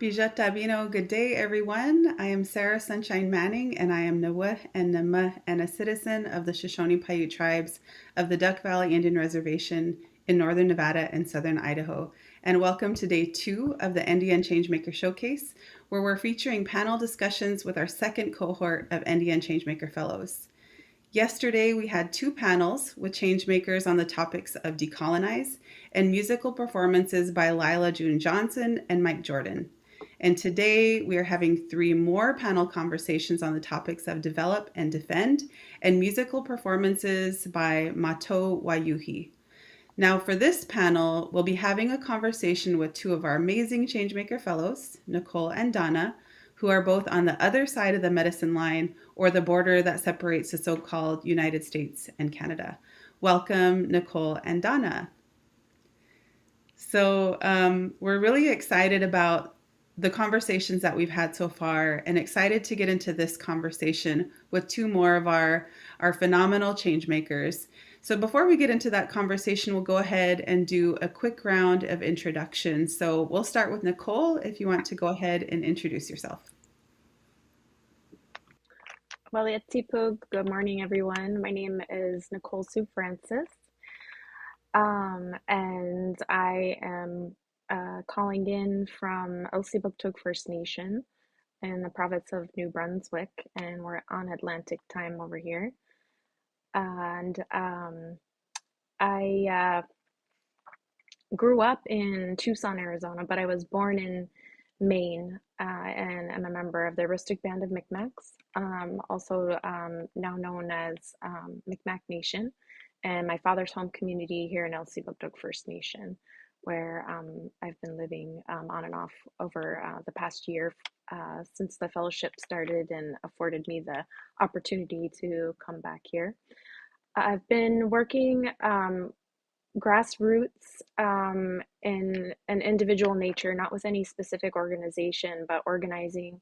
Hija Tabino, good day, everyone. I am Sarah Sunshine Manning, and I am Nawa and Nama and a citizen of the Shoshone Paiute tribes of the Duck Valley Indian Reservation in northern Nevada and southern Idaho. And welcome to day 2 of the NDN Changemaker Showcase, where we're featuring panel discussions with our second cohort of NDN Changemaker Fellows. Yesterday, we had 2 panels with changemakers on the topics of decolonize and musical performances by Lila June Johnson and Mike Jordan. And today, we are having 3 more panel conversations on the topics of develop and defend and musical performances by Mato Wayuhi. Now, for this panel, we'll be having a conversation with 2 of our amazing Changemaker Fellows, Nicole and Donna, who are both on the other side of the medicine line or the border that separates the so-called United States and Canada. Welcome, Nicole and Donna. So we're really excited about the conversations that we've had so far and excited to get into this conversation with 2 more of our phenomenal change makers. So before we get into that conversation, we'll go ahead and do a quick round of introductions. So we'll start with Nicole, if you want to go ahead and introduce yourself. Well, good morning, everyone. My name is Nicole Sue Francis, and I am calling in from Elsipogtog First Nation in the province of New Brunswick, and we're on Atlantic time over here. And I grew up in Tucson, Arizona, but I was born in Maine, and I'm a member of the Aroostook Band of Micmacs, also now known as Micmac Nation, and my father's home community here in Elsipogtog First Nation, where I've been living on and off over the past year since the fellowship started and afforded me the opportunity to come back here. I've been working grassroots in an individual nature, not with any specific organization, but organizing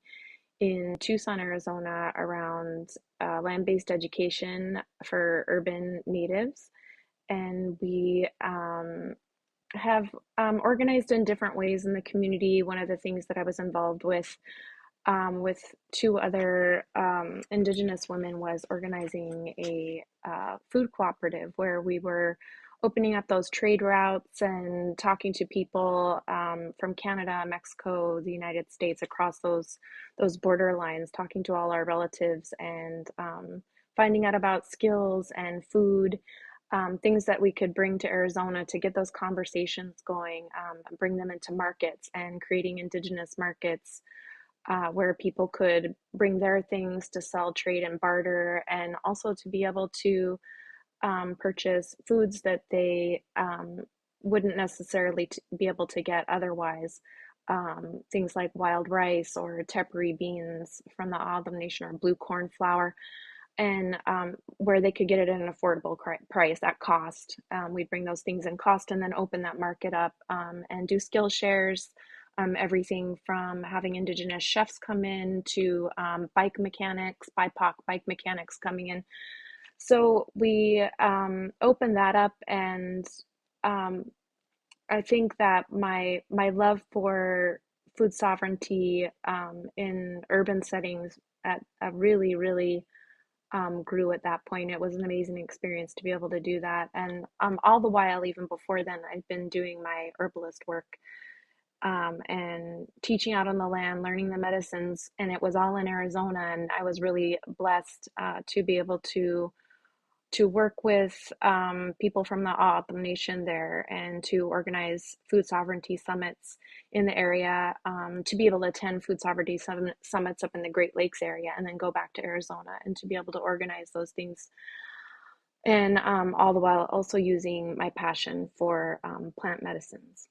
in Tucson, Arizona around land-based education for urban natives. And we have organized in different ways in the community. One of the things that I was involved with 2 other Indigenous women was organizing a food cooperative where we were opening up those trade routes and talking to people from Canada, Mexico, the United States, across those border lines, talking to all our relatives and finding out about skills and food, things that we could bring to Arizona to get those conversations going, bring them into markets and creating Indigenous markets where people could bring their things to sell, trade, and barter, and also to be able to purchase foods that they wouldn't necessarily be able to get otherwise. Things like wild rice or tepary beans from the O'odham Nation or blue corn flour, and where they could get it at an affordable price at cost. We'd bring those things in cost and then open that market up and do skill shares. Everything from having Indigenous chefs come in to bike mechanics, BIPOC bike mechanics coming in. So we opened that up, and I think that my love for food sovereignty in urban settings at really, really grew at that point. It was an amazing experience to be able to do that. And all the while, even before then, I've been doing my herbalist work and teaching out on the land, learning the medicines, and it was all in Arizona. And I was really blessed to be able to work with people from the O'odham Nation there and to organize food sovereignty summits in the area, to be able to attend food sovereignty summits up in the Great Lakes area and then go back to Arizona and to be able to organize those things. And all the while also using my passion for plant medicines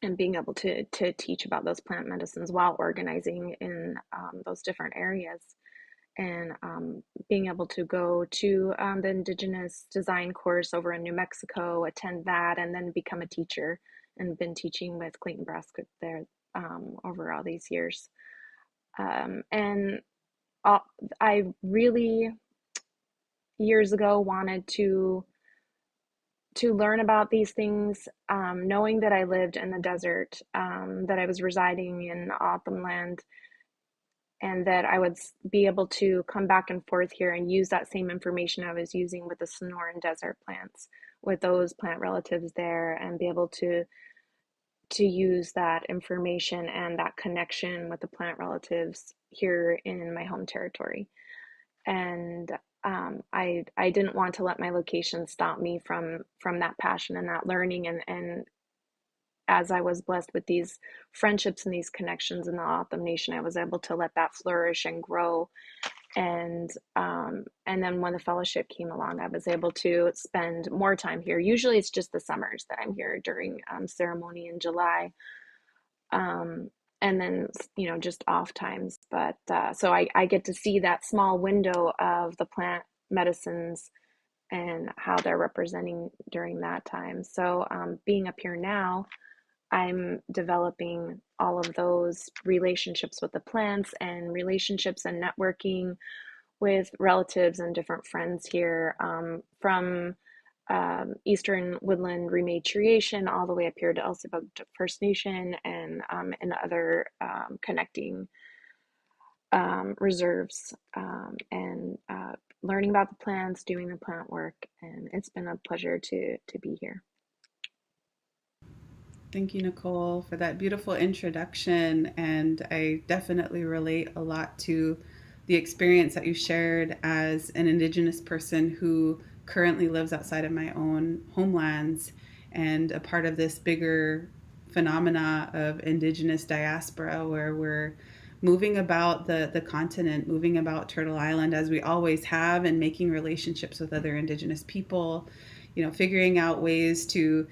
and being able to teach about those plant medicines while organizing in those different areas. And being able to go to the Indigenous design course over in New Mexico, attend that, and then become a teacher, and been teaching with Clayton Braskett there over all these years. And I really, years ago, wanted to to learn about these things, knowing that I lived in the desert, that I was residing in autumn land, and that I would be able to come back and forth here and use that same information I was using with the Sonoran desert plants, with those plant relatives there, and be able to use that information and that connection with the plant relatives here in my home territory. And I didn't want to let my location stop me from that passion and that learning, and as I was blessed with these friendships and these connections in the Autumn Nation, I was able to let that flourish and grow. And then when the fellowship came along, I was able to spend more time here. Usually, it's just the summers that I'm here during ceremony in July, um, and then just off times. But so I get to see that small window of the plant medicines and how they're representing during that time. So being up here now, I'm developing all of those relationships with the plants and relationships and networking with relatives and different friends here, from Eastern Woodland Rematriation all the way up here to Elsipog First Nation, and other connecting reserves, and learning about the plants, doing the plant work, and it's been a pleasure to be here. Thank you, Nicole, for that beautiful introduction. And I definitely relate a lot to the experience that you shared as an Indigenous person who currently lives outside of my own homelands and a part of this bigger phenomena of Indigenous diaspora where we're moving about the continent, moving about Turtle Island as we always have, and making relationships with other Indigenous people, figuring out ways to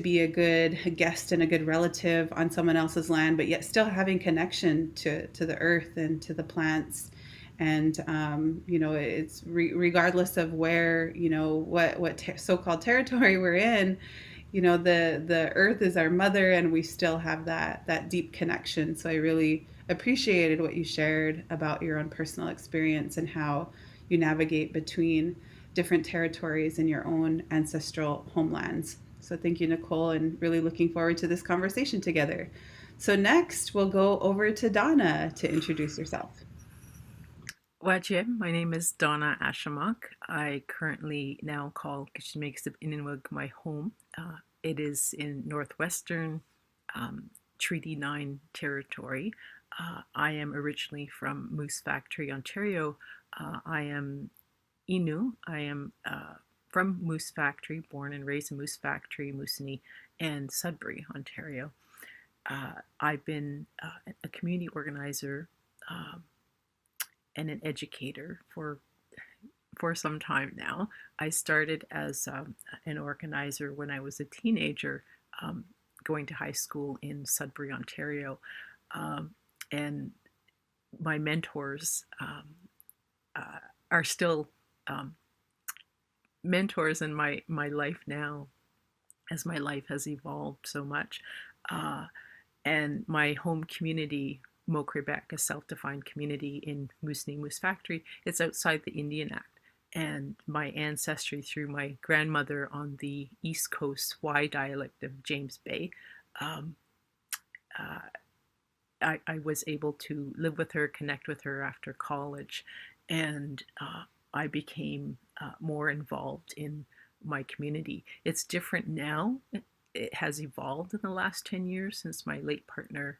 be a good guest and a good relative on someone else's land, but yet still having connection to the earth and to the plants. And it's regardless of where, what so-called territory we're in, the earth is our mother, and we still have that deep connection. So I really appreciated what you shared about your own personal experience and how you navigate between different territories in your own ancestral homelands. So thank you, Nicole, and really looking forward to this conversation together. So next, we'll go over to Donna to introduce yourself. Wajib, my name is Donna Ashamock. I currently now call Changemaker Innuwag my home. It is in northwestern Treaty 9 territory. I am originally from Moose Factory, Ontario. I am Innu. I am from Moose Factory, born and raised in Moose Factory, Moosonee, and Sudbury, Ontario. I've been a community organizer and an educator for some time now. I started as an organizer when I was a teenager, going to high school in Sudbury, Ontario, and my mentors are still mentors in my life now, as my life has evolved so much. And my home community, Mo-Quebec, a self-defined community in Moosonee Moose Factory, it's outside the Indian Act. And my ancestry through my grandmother on the East Coast Y dialect of James Bay, I was able to live with her, connect with her after college, and I became more involved in my community. It's different now. It has evolved in the last 10 years since my late partner,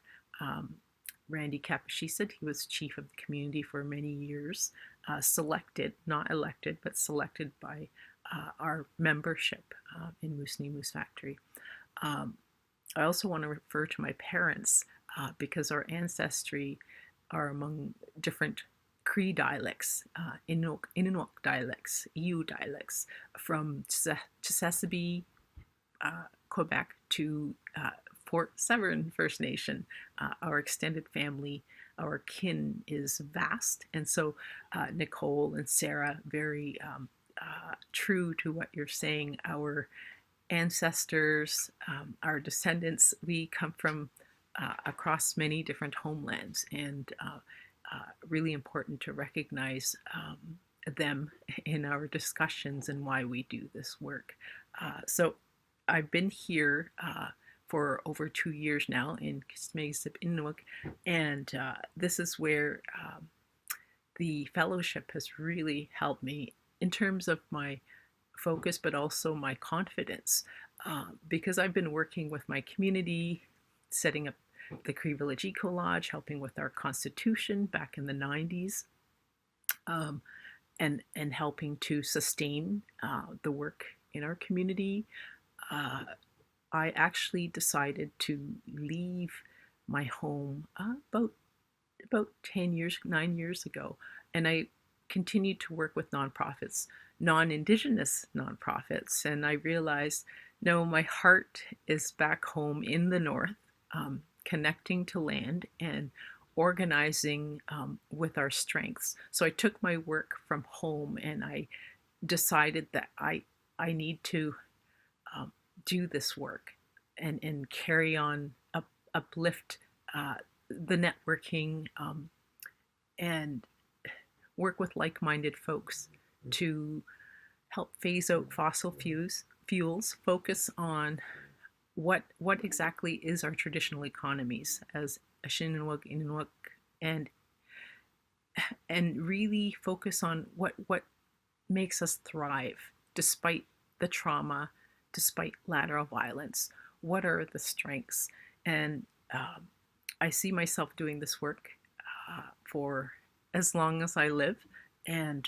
Randy Capachisa, he was chief of the community for many years, selected, not elected, but selected by our membership in Moosonee Moose Factory. I also want to refer to my parents because our ancestry are among different Cree dialects, Innuak dialects, EU dialects, from Chesapeake, Quebec to Fort Severn First Nation. Our extended family, our kin is vast. And so Nicole and Sarah, very true to what you're saying, our ancestors, our descendants, we come from across many different homelands, and really important to recognize them in our discussions and why we do this work. So I've been here for over 2 years now in Kismagissip, and this is where the fellowship has really helped me in terms of my focus, but also my confidence, because I've been working with my community, setting up the Cree Village Eco Lodge, helping with our constitution back in the 90s, and helping to sustain the work in our community. I actually decided to leave my home about 10 years, 9 years ago, and I continued to work with nonprofits, non-Indigenous nonprofits, and I realized, no, my heart is back home in the North, connecting to land and organizing with our strengths. So I took my work from home, and I decided that I need to do this work and carry on, uplift the networking, and work with like-minded folks to help phase out fossil fuels, focus on what exactly is our traditional economies as Ashamock, Innuit, and really focus on what makes us thrive despite the trauma, despite lateral violence. What are the strengths? And I see myself doing this work for as long as I live, and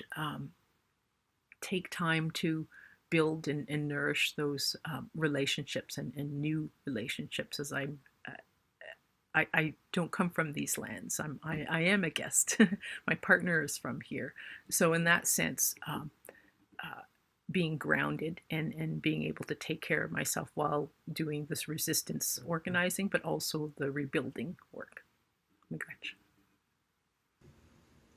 take time to build and nourish those relationships and new relationships, as I don't come from these lands. I am a guest. My partner is from here. So in that sense, being grounded and being able to take care of myself while doing this resistance organizing, but also the rebuilding work.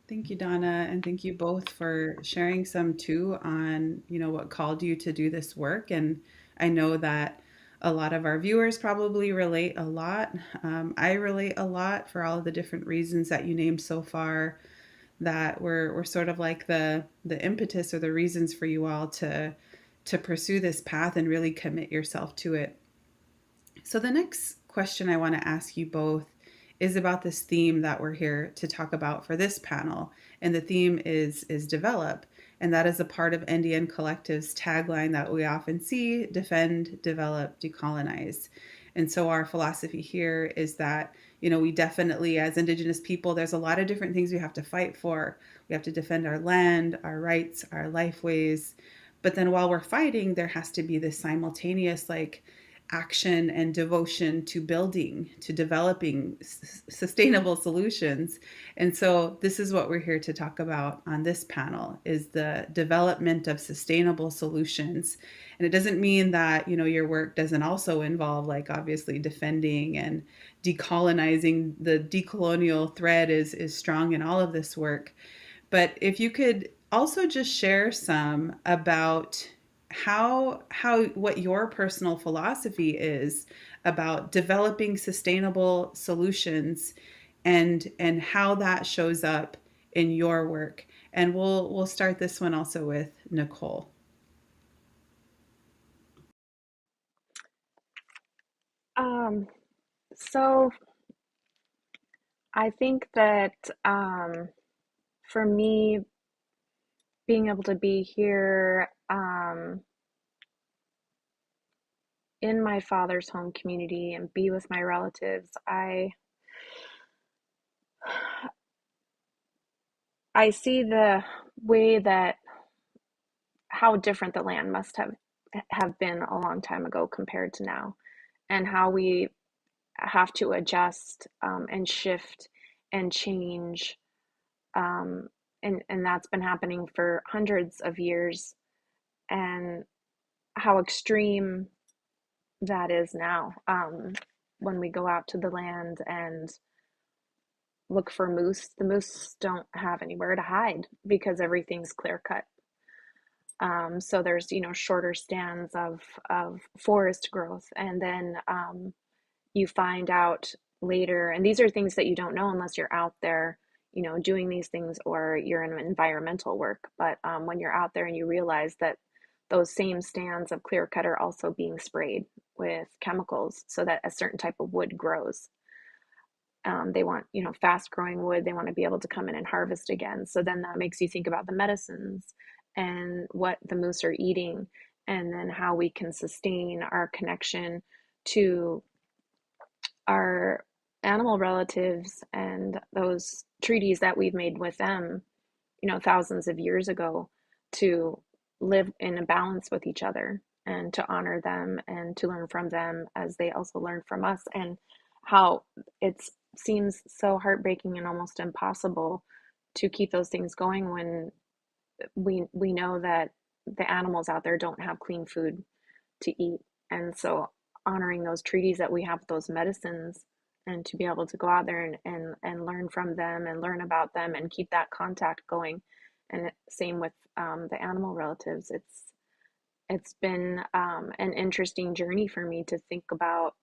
Thank you, Donna, and thank you both for sharing some too on, what called you to do this work. And I know that a lot of our viewers probably relate a lot. I relate a lot for all of the different reasons that you named so far, that were sort of like the impetus or the reasons for you all to pursue this path and really commit yourself to it. So the next question I want to ask you both is about this theme that we're here to talk about for this panel. And the theme is develop. And that is a part of NDN Collective's tagline that we often see: defend, develop, decolonize. And so our philosophy here is that, we definitely, as Indigenous people, there's a lot of different things we have to fight for. We have to defend our land, our rights, our lifeways. But then while we're fighting, there has to be this simultaneous action and devotion to building, to developing sustainable solutions. And so this is what we're here to talk about on this panel, is the development of sustainable solutions. And it doesn't mean that, your work doesn't also involve obviously defending and decolonizing. The decolonial thread is strong in all of this work. But if you could also just share some about how what your personal philosophy is about developing sustainable solutions, and how that shows up in your work. And we'll start this one also with Nicole. So I think that for me, being able to be here in my father's home community and be with my relatives, I see the way that how different the land must have been a long time ago compared to now, and how we have to adjust and shift and change, and that's been happening for hundreds of years, and how extreme that is now, when we go out to the land and look for moose. The moose don't have anywhere to hide because everything's clear cut. So there's shorter stands of forest growth, and then you find out later, and these are things that you don't know unless you're out there. doing these things, or you're in environmental work. But when you're out there and you realize that those same stands of clear cut are also being sprayed with chemicals so that a certain type of wood grows. They want, fast growing wood. They want to be able to come in and harvest again. So then that makes you think about the medicines and what the moose are eating, and then how we can sustain our connection to our animal relatives and those treaties that we've made with them, thousands of years ago, to live in a balance with each other and to honor them and to learn from them as they also learn from us. And how it seems so heartbreaking and almost impossible to keep those things going when we know that the animals out there don't have clean food to eat. And so honoring those treaties that we have, those medicines, and to be able to go out there and learn from them and learn about them and keep that contact going. And same with the animal relatives. It's been an interesting journey for me to think about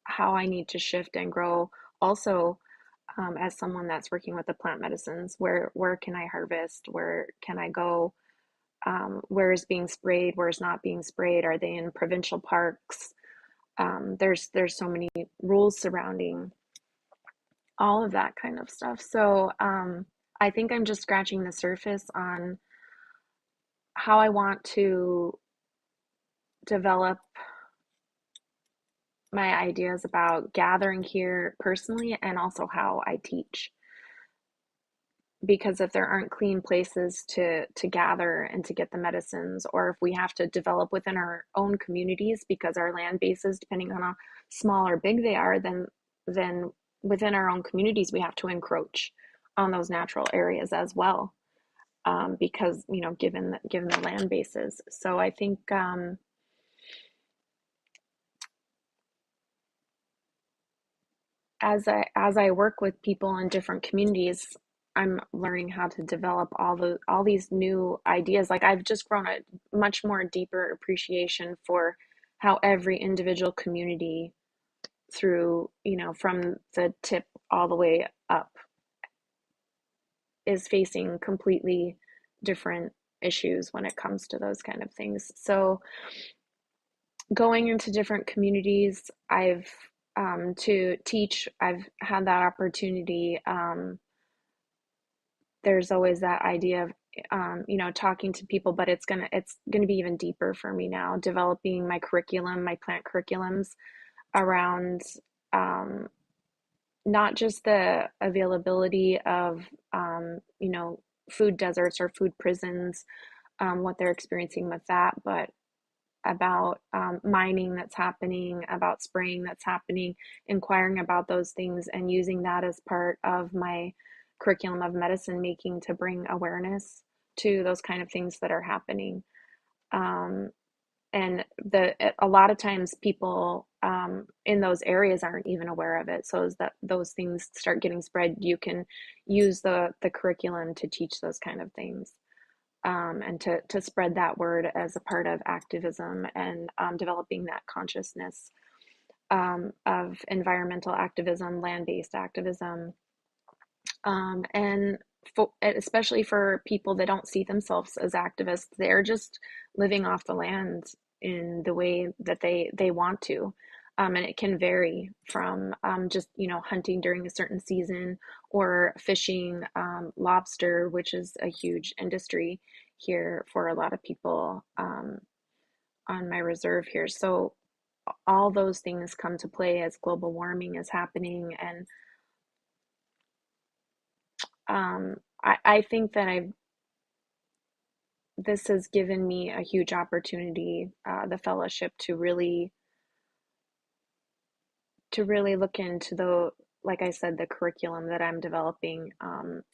how I need to shift and grow. Also, as someone that's working with the plant medicines, where can I harvest? Where can I go? Where is being sprayed? Where is not being sprayed? Are they in provincial parks? There's so many rules surrounding all of that kind of stuff. So I think I'm just scratching the surface on how I want to develop my ideas about gathering here personally, and also how I teach. Because if there aren't clean places to gather and to get the medicines, or if we have to develop within our own communities because our land bases, depending on how small or big they are, then within our own communities we have to encroach on those natural areas as well, because given the land bases. So I think as I work with people in different communities, I'm learning how to develop all these new ideas. Like, I've just grown a much more deeper appreciation for how every individual community, through, from the tip all the way up, is facing completely different issues when it comes to those kind of things. So going into different communities, to teach, I've had that opportunity. There's always that idea of talking to people, but it's gonna be even deeper for me now, developing my curriculum, my plant curriculums around not just the availability of food deserts or food prisons, what they're experiencing with that, but about mining that's happening, about spraying that's happening, inquiring about those things, and using that as part of my curriculum of medicine making to bring awareness to those kind of things that are happening. Um, and a lot of times people in those areas aren't even aware of it. So as that those things start getting spread, you can use the curriculum to teach those kind of things, and to spread that word as a part of activism, and developing that consciousness of environmental activism, land-based activism, and especially for people that don't see themselves as activists. They're just living off the land in the way that they want to. And it can vary from just hunting during a certain season, or fishing lobster, which is a huge industry here for a lot of people on my reserve here. So all those things come to play as global warming is happening. And I think that this has given me a huge opportunity, the fellowship, to really look into like I said, the curriculum that I'm developing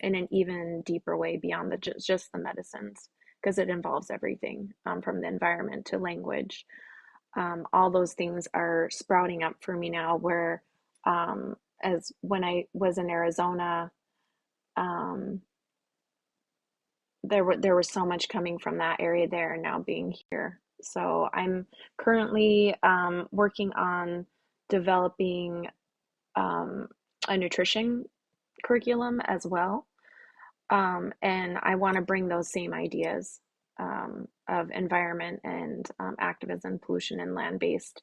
in an even deeper way beyond just the medicines, because it involves everything, from the environment to language. All those things are sprouting up for me now, where as when I was in Arizona, um, there was so much coming from that area there, and now being here. So I'm currently working on developing a nutrition curriculum as well. And I want to bring those same ideas of environment and activism, pollution, and land-based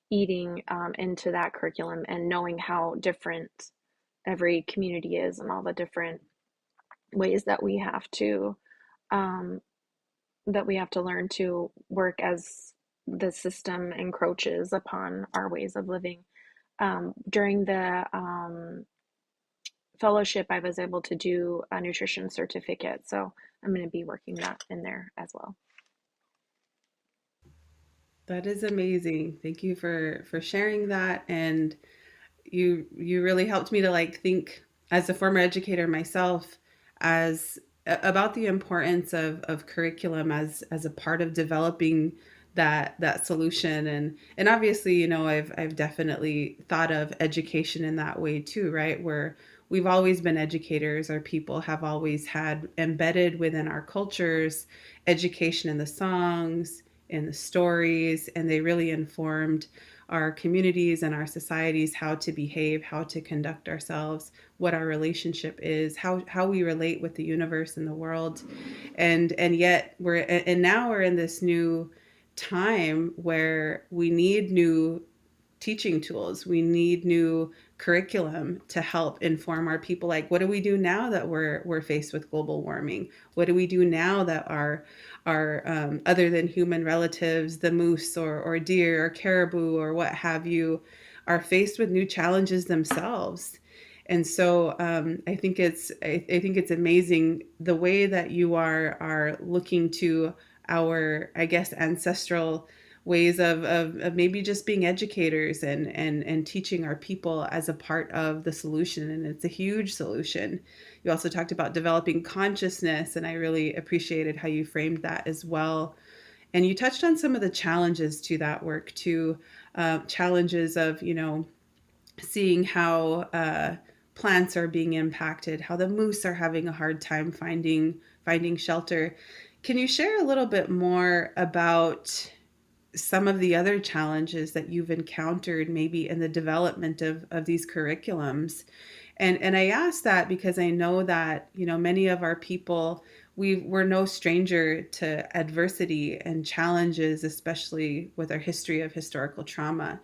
eating into that curriculum, and knowing how different every community is and all the different ways um, that we have to learn to work as the system encroaches upon our ways of living. During the fellowship, I was able to do a nutrition certificate, so I'm going to be working that in there as well. That is amazing. Thank you for sharing that. And you really helped me to like think as a former educator myself as about the importance of curriculum as a part of developing that solution. And obviously, you know, I've definitely thought of education in that way too, right? Where we've always been educators. Our people have always had embedded within our cultures education in the songs, in the stories, and they really informed our communities and our societies how to behave, how to conduct ourselves, what our relationship is, how we relate with the universe and the world. And yet now we're in this new time where we need new teaching tools. We need new curriculum to help inform our people. Like, what do we do now that we're faced with global warming? What do we do now that our other than human relatives, the moose or deer or caribou or what have you, are faced with new challenges themselves? And so I think it's amazing the way that you are looking to our, I guess, ancestral ways of maybe just being educators and teaching our people as a part of the solution. And it's a huge solution. You also talked about developing consciousness, and I really appreciated how you framed that as well. And you touched on some of the challenges to that work too, challenges of, you know, seeing how plants are being impacted, how the moose are having a hard time finding shelter. Can you share a little bit more about some of the other challenges that you've encountered maybe in the development of these curriculums? And I ask that because I know that, you know, many of our people, we're no stranger to adversity and challenges, especially with our history of historical trauma.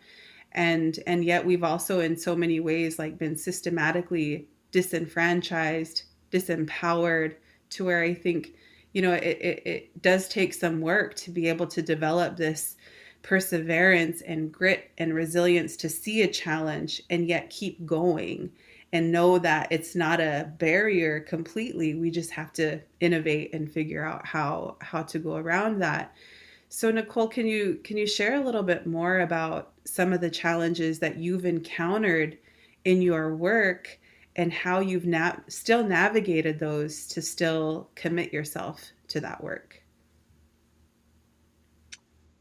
And yet we've also in so many ways like been systematically disenfranchised, disempowered, to where I think, you know, it does take some work to be able to develop this perseverance and grit and resilience to see a challenge and yet keep going and know that it's not a barrier completely. We just have to innovate and figure out how to go around that. So Nicole, can you share a little bit more about some of the challenges that you've encountered in your work and how you've still navigated those to still commit yourself to that work?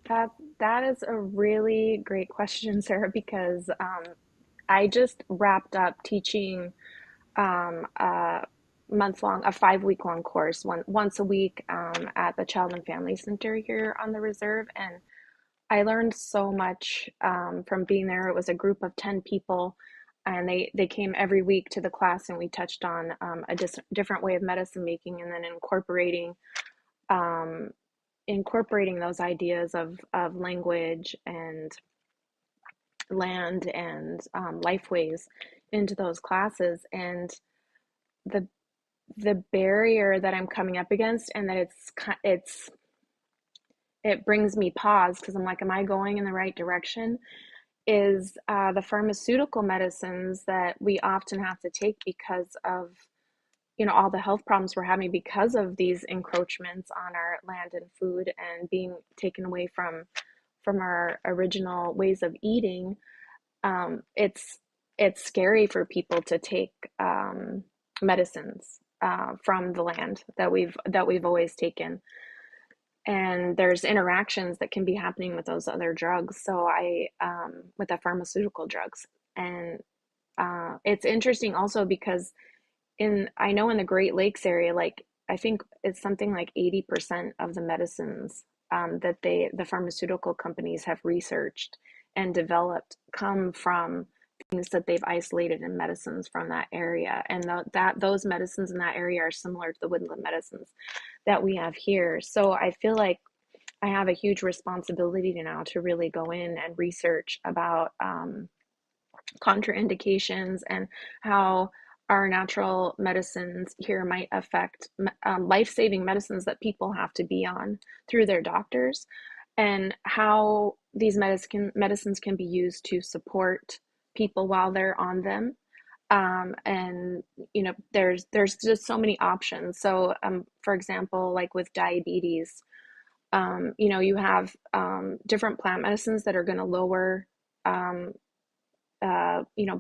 That that is a really great question, Sarah, because I just wrapped up teaching a a 5 week long course, once a week at the Child and Family Center here on the reserve, and I learned so much from being there. It was a group of 10 people, and they came every week to the class, and we touched on a different way of medicine making, and then um, incorporating those ideas of language and land and lifeways into those classes. And the the barrier that I'm coming up against, and that it brings me pause because I'm like, am I going in the right direction? Is the pharmaceutical medicines that we often have to take because of, you know, all the health problems we're having because of these encroachments on our land and food and being taken away from our original ways of eating. It's scary for people to take medicines from the land that we've always taken, and there's interactions that can be happening with those other drugs. So with the pharmaceutical drugs, and it's interesting also because I know in the Great Lakes area, like I think it's something like 80% of the medicines that the pharmaceutical companies have researched and developed come from things that they've isolated in medicines from that area, and those medicines in that area are similar to the woodland medicines that we have here. So I feel like I have a huge responsibility now to really go in and research about contraindications and how our natural medicines here might affect life-saving medicines that people have to be on through their doctors, and how these medicines can be used to support people while they're on them. And there's just so many options. So for example, like with diabetes, you have different plant medicines that are going to lower um,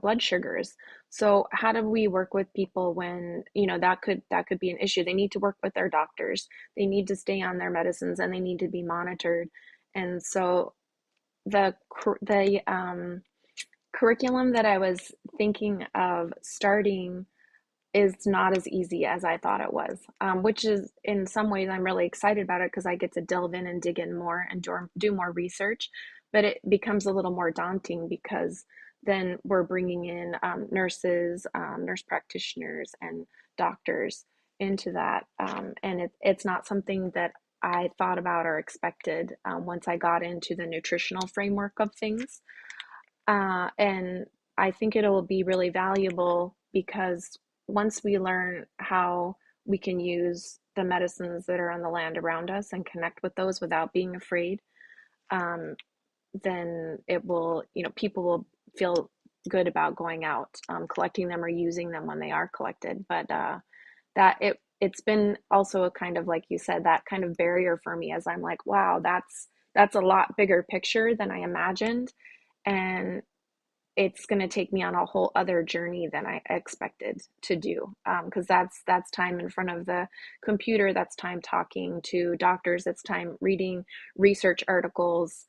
blood sugars. So how do we work with people when, that could be an issue? They need to work with their doctors. They need to stay on their medicines and they need to be monitored. And so the curriculum that I was thinking of starting is not as easy as I thought it was, which is in some ways I'm really excited about it because I get to delve in and dig in more and do more research. But it becomes a little more daunting because then we're bringing in nurses, nurse practitioners, and doctors into that. And it's not something that I thought about or expected once I got into the nutritional framework of things. And I think it'll be really valuable because once we learn how we can use the medicines that are on the land around us and connect with those without being afraid, um, then it will, people will feel good about going out, collecting them or using them when they are collected. But it's been also a kind of, like you said, that kind of barrier for me as I'm like, wow, that's a lot bigger picture than I imagined. And it's going to take me on a whole other journey than I expected to do. Because that's time in front of the computer, that's time talking to doctors, that's time reading research articles,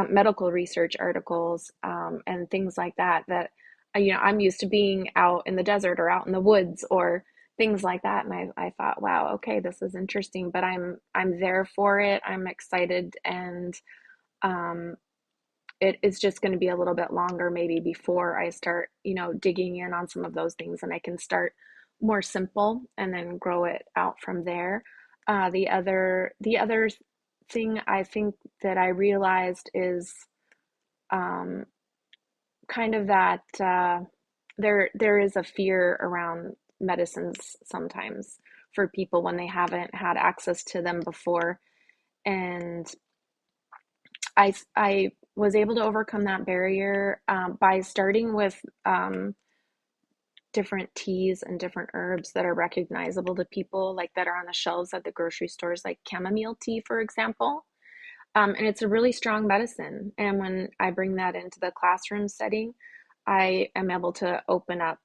medical research articles, and things like that. That I'm used to being out in the desert or out in the woods or things like that. And I thought, wow, okay, this is interesting, but I'm there for it. I'm excited, and um, it's just going to be a little bit longer maybe before I start, digging in on some of those things, and I can start more simple and then grow it out from there. The other thing I think that I realized is um, kind of that there is a fear around medicines sometimes for people when they haven't had access to them before, and I was able to overcome that barrier by starting with different teas and different herbs that are recognizable to people, like that are on the shelves at the grocery stores, like chamomile tea, for example. And it's a really strong medicine. And when I bring that into the classroom setting, I am able to open up,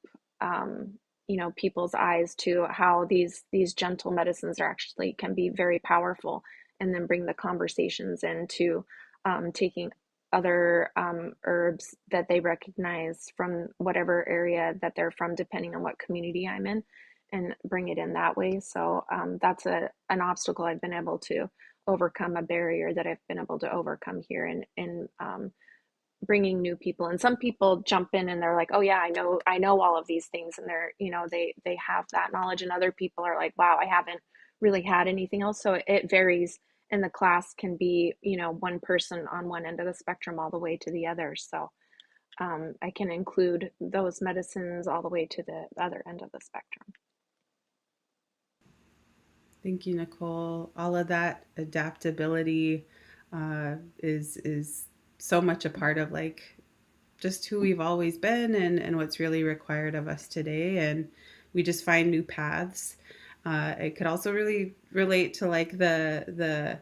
people's eyes to how these gentle medicines are actually can be very powerful, and then bring the conversations into taking other herbs that they recognize from whatever area that they're from, depending on what community I'm in, and bring it in that way. So that's an obstacle I've been able to overcome, a barrier that I've been able to overcome here in bringing new people. And some people jump in and they're like, oh yeah, I know all of these things, and they have that knowledge. And other people are like, wow, I haven't really had anything else. So it varies. And the class can be, one person on one end of the spectrum all the way to the other. So I can include those medicines all the way to the other end of the spectrum. Thank you, Nicole. All of that adaptability is so much a part of like just who we've always been and what's really required of us today. And we just find new paths. It could also really relate to like the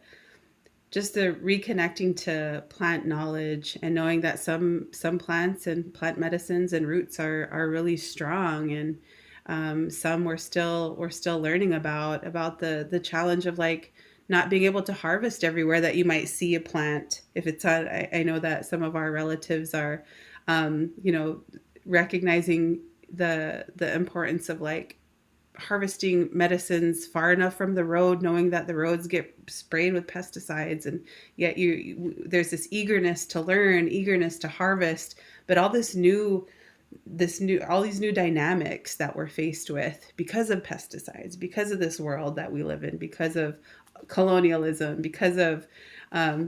just the reconnecting to plant knowledge and knowing that some plants and plant medicines and roots are really strong, and some we're still learning about the challenge of like not being able to harvest everywhere that you might see a plant. If it's on, I know that some of our relatives are, you know, recognizing the importance of like harvesting medicines far enough from the road, knowing that the roads get sprayed with pesticides, and yet there's this eagerness to learn, eagerness to harvest, but all this new all these new dynamics that we're faced with because of pesticides, because of this world that we live in, because of colonialism, because of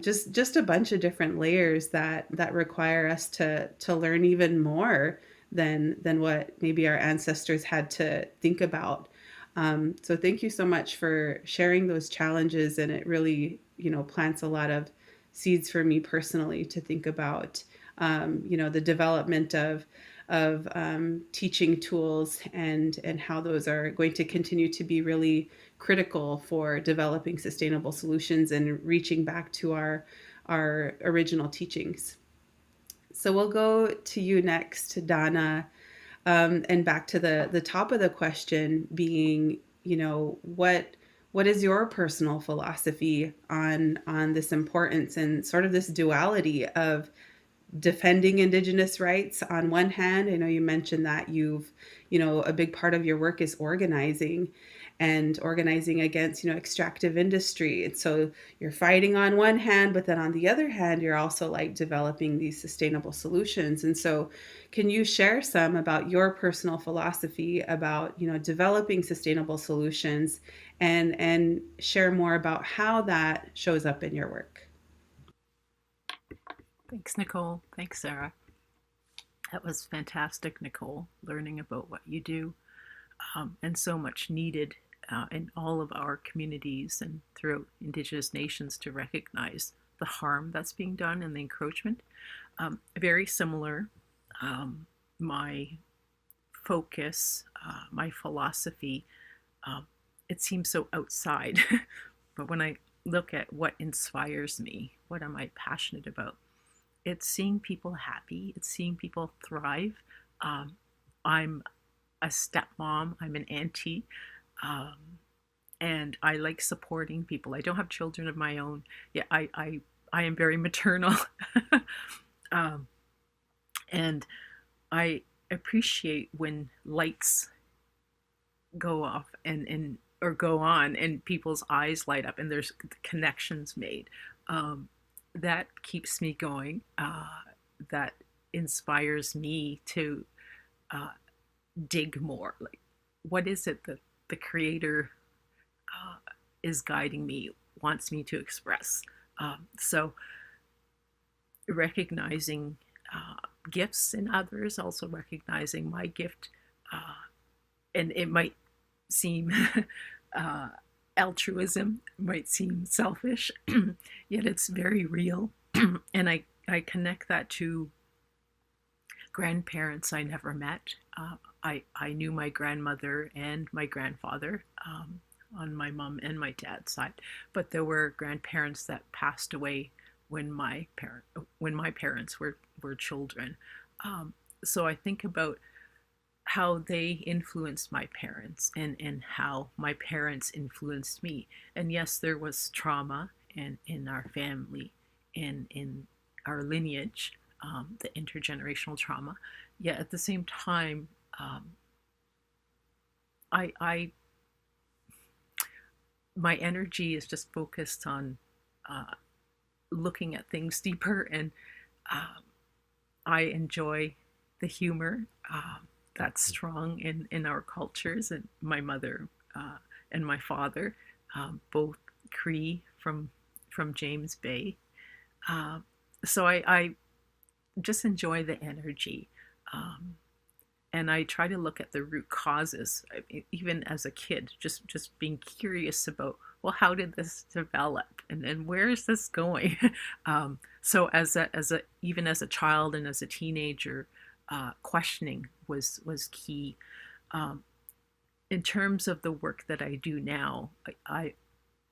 just a bunch of different layers that require us to learn even more than what maybe our ancestors had to think about. So thank you so much for sharing those challenges, and it really, plants a lot of seeds for me personally to think about, the development of teaching tools and how those are going to continue to be really critical for developing sustainable solutions and reaching back to our original teachings. So we'll go to you next, Donna, and back to the top of the question being, what is your personal philosophy on this importance and sort of this duality of defending Indigenous rights on one hand? I know you mentioned that a big part of your work is organizing against, extractive industry. And so you're fighting on one hand, but then on the other hand, you're also like developing these sustainable solutions. And so can you share some about your personal philosophy about, developing sustainable solutions and share more about how that shows up in your work? Thanks, Nicole. Thanks, Sarah. That was fantastic, Nicole, learning about what you do, and so much needed in all of our communities and throughout Indigenous nations to recognize the harm that's being done and the encroachment. Very similar. My focus, my philosophy, it seems so outside, but when I look at what inspires me, what am I passionate about? It's seeing people happy. It's seeing people thrive. I'm a stepmom. I'm an auntie. And I like supporting people. I don't have children of my own. Yeah, I am very maternal. And I appreciate when lights go off or go on and people's eyes light up and there's connections made. That keeps me going. That inspires me to dig more. Like, what is it that the creator is guiding me, wants me to express? So recognizing gifts in others, also recognizing my gift, and it might seem altruism, might seem selfish, yet it's very real. And I connect that to grandparents I never met. I knew my grandmother and my grandfather on my mom and my dad's side, but there were grandparents that passed away when my parents were children. So I think about how they influenced my parents and how my parents influenced me. And yes, there was trauma in our family and in our lineage, the intergenerational trauma. Yet at the same time, I my energy is just focused on looking at things deeper, and I enjoy the humor that's strong in our cultures. And my mother and my father, both Cree from James Bay. So I just enjoy the energy. And I try to look at the root causes, even as a kid, just being curious about, well, how did this develop, and where is this going? So even as a child and as a teenager, questioning was key. In terms of the work that I do now, I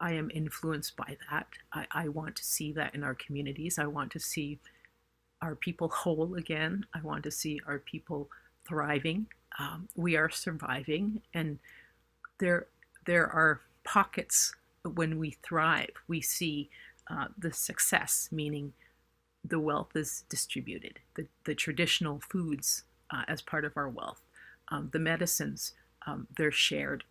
am influenced by that. I want to see that in our communities. I want to see our people whole again. I want to see our people thriving. We are surviving, and there are pockets when we thrive. We see the success, meaning the wealth is distributed, the traditional foods as part of our wealth, the medicines, they're shared.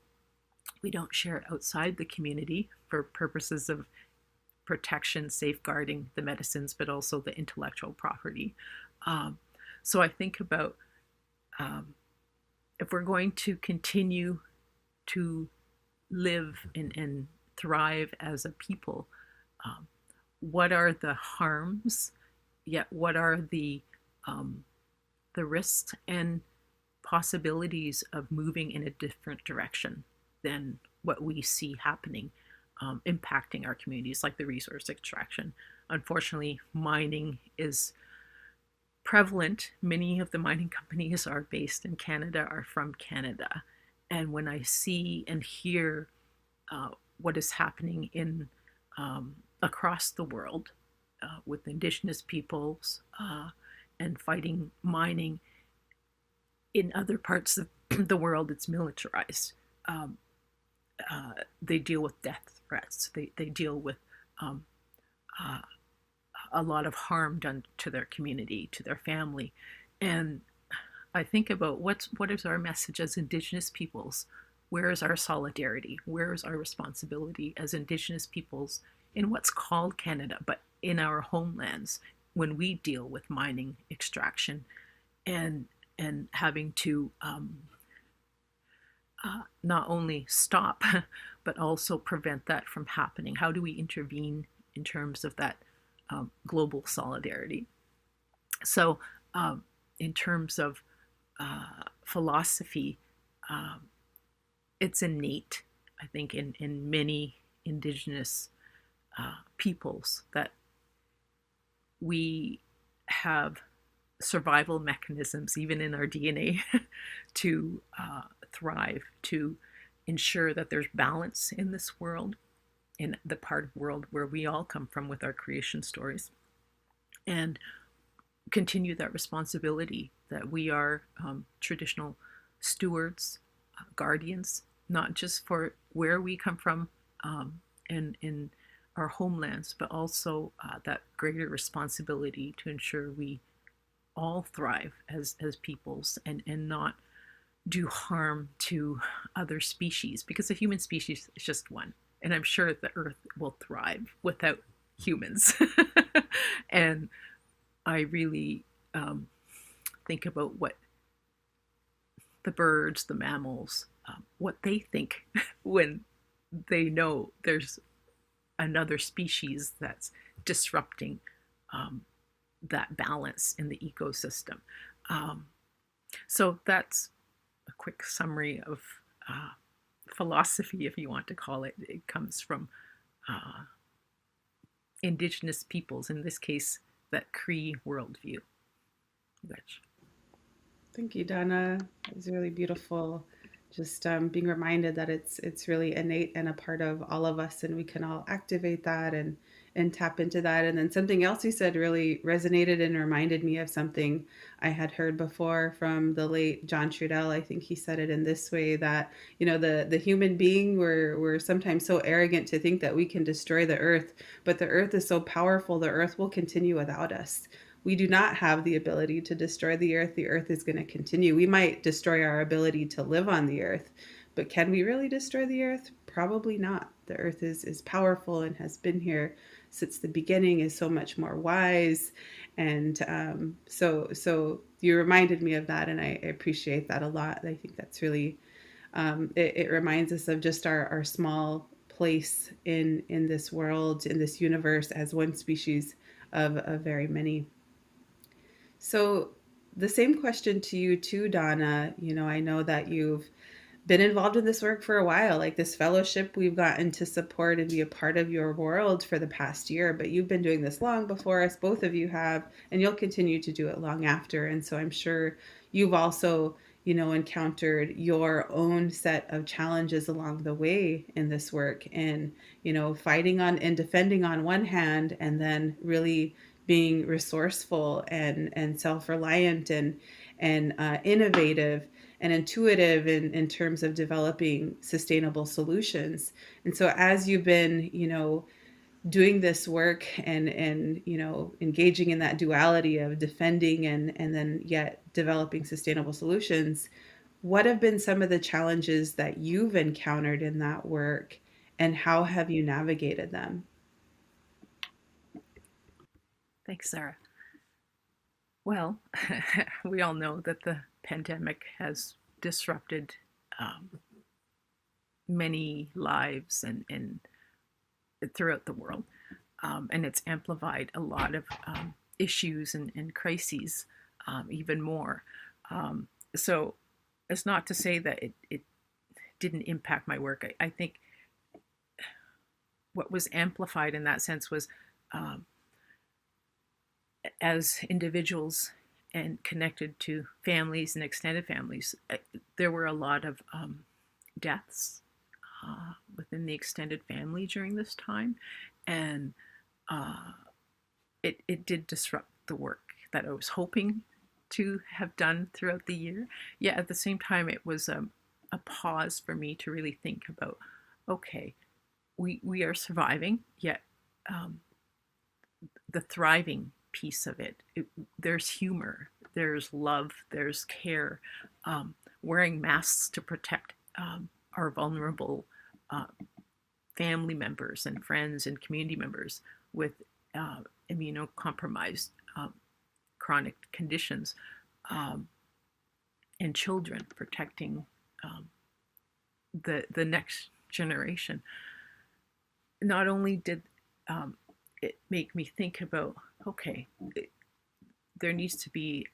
We don't share it outside the community for purposes of protection, safeguarding the medicines, but also the intellectual property. So I think about um, if we're going to continue to live and thrive as a people, um, what are the harms, yet what are the risks and possibilities of moving in a different direction than what we see happening, impacting our communities, like the resource extraction. Unfortunately, mining is prevalent. Many of the mining companies are based in Canada, are from Canada. And when I see and hear what is happening in across the world with Indigenous peoples and fighting mining in other parts of the world, it's militarized. Um, they deal with death threats. They deal with um, uh, a lot of harm done to their community, to their family. And I think about what is our message as Indigenous peoples? Where is our solidarity? Where is our responsibility as Indigenous peoples in what's called Canada, but in our homelands when we deal with mining, extraction, and having to not only stop but also prevent that from happening? How do we intervene in terms of that global solidarity? So, in terms of philosophy, um, it's innate, I think, in many Indigenous peoples that we have survival mechanisms, even in our DNA, to thrive, to ensure that there's balance in this world, in the part of the world where we all come from with our creation stories, and continue that responsibility that we are traditional stewards, guardians, not just for where we come from in our homelands, but also that greater responsibility to ensure we all thrive as peoples and not do harm to other species, because the human species is just one. And I'm sure the earth will thrive without humans. And I really think about what the birds, the mammals, what they think when they know there's another species that's disrupting that balance in the ecosystem. So that's a quick summary of philosophy, if you want to call it. It comes from Indigenous peoples, in this case, that Cree worldview. Which... Thank you, Donna. It was really beautiful. Just being reminded that it's really innate and a part of all of us, and we can all activate that and tap into that. And then something else you said really resonated and reminded me of something I had heard before from the late John Trudell. I think he said it in this way, that the human being, we're sometimes so arrogant to think that we can destroy the earth, but the earth is so powerful, the earth will continue without us. We do not have the ability to destroy the earth. The earth is going to continue. We might destroy our ability to live on the earth, but can we really destroy the earth? Probably not. The earth is powerful and has been here since the beginning, is so much more wise. And so you reminded me of that, and I appreciate that a lot. I think that's really, it reminds us of just our small place in this world, in this universe, as one species of very many. So the same question to you too, Donna. I know that you've been involved in this work for a while, like this fellowship we've gotten to support and be a part of your world for the past year, but you've been doing this long before us, both of you have, and you'll continue to do it long after. And so I'm sure you've also, encountered your own set of challenges along the way in this work, and, fighting on and defending on one hand, and then really being resourceful and self-reliant and innovative and intuitive in terms of developing sustainable solutions. And so as you've been, doing this work and engaging in that duality of defending and then yet developing sustainable solutions, what have been some of the challenges that you've encountered in that work, and how have you navigated them? Thanks, Sarah. Well, we all know that the pandemic has disrupted um, many lives and throughout the world, and it's amplified a lot of issues and crises even more. So it's not to say that it didn't impact my work. I think what was amplified in that sense was um, as individuals and connected to families and extended families, there were a lot of deaths within the extended family during this time, and uh, it did disrupt the work that I was hoping to have done throughout the year. Yet at the same time, it was a pause for me to really think about, okay, we are surviving, yet um, the thriving piece of it, there's humor, there's love, there's care, wearing masks to protect our vulnerable uh, family members and friends and community members with uh, immunocompromised chronic conditions, um, and children, protecting um, the next generation. Not only did it make me think about, okay, there needs to be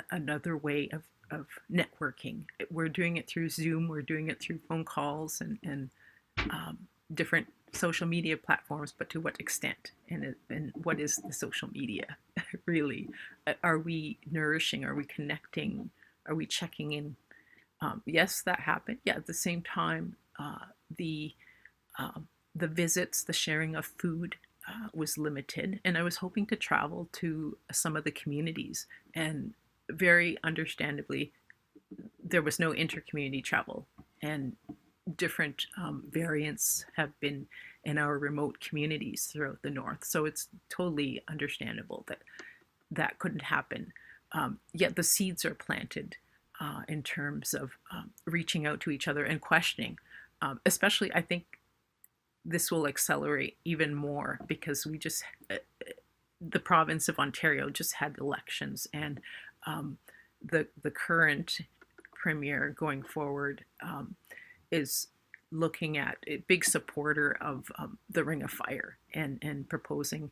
another way of networking. We're doing it through Zoom, we're doing it through phone calls and um, different social media platforms, but to what extent? And what is the social media really? Are we nourishing? Are we connecting? Are we checking in? Yes, that happened. Yeah, at the same time, the the visits, the sharing of food was limited, and I was hoping to travel to some of the communities, and very understandably, there was no inter-community travel, and different variants have been in our remote communities throughout the north. So it's totally understandable that that couldn't happen. Yet the seeds are planted in terms of reaching out to each other and questioning. Especially, I think this will accelerate even more because the province of Ontario just had elections, and the current premier going forward is looking at a big supporter of the Ring of Fire, and proposing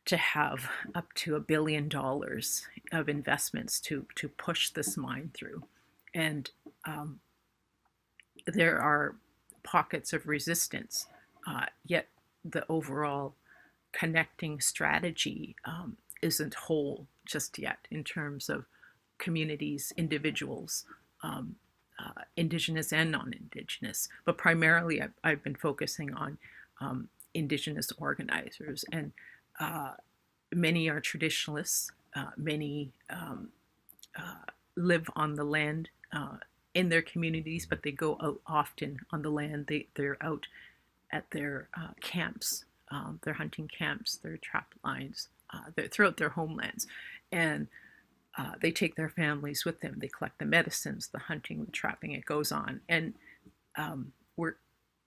to have up to $1 billion of investments to push this mine through. And there are pockets of resistance, yet the overall connecting strategy isn't whole just yet in terms of communities, individuals, Indigenous and non-Indigenous. But primarily, I've been focusing on Indigenous organizers, and many are traditionalists. Many live on the land in their communities, but they go out often on the land. They're out at their camps, their hunting camps, their trap lines, throughout their homelands. And they take their families with them. They collect the medicines, the hunting, the trapping, it goes on. And we're,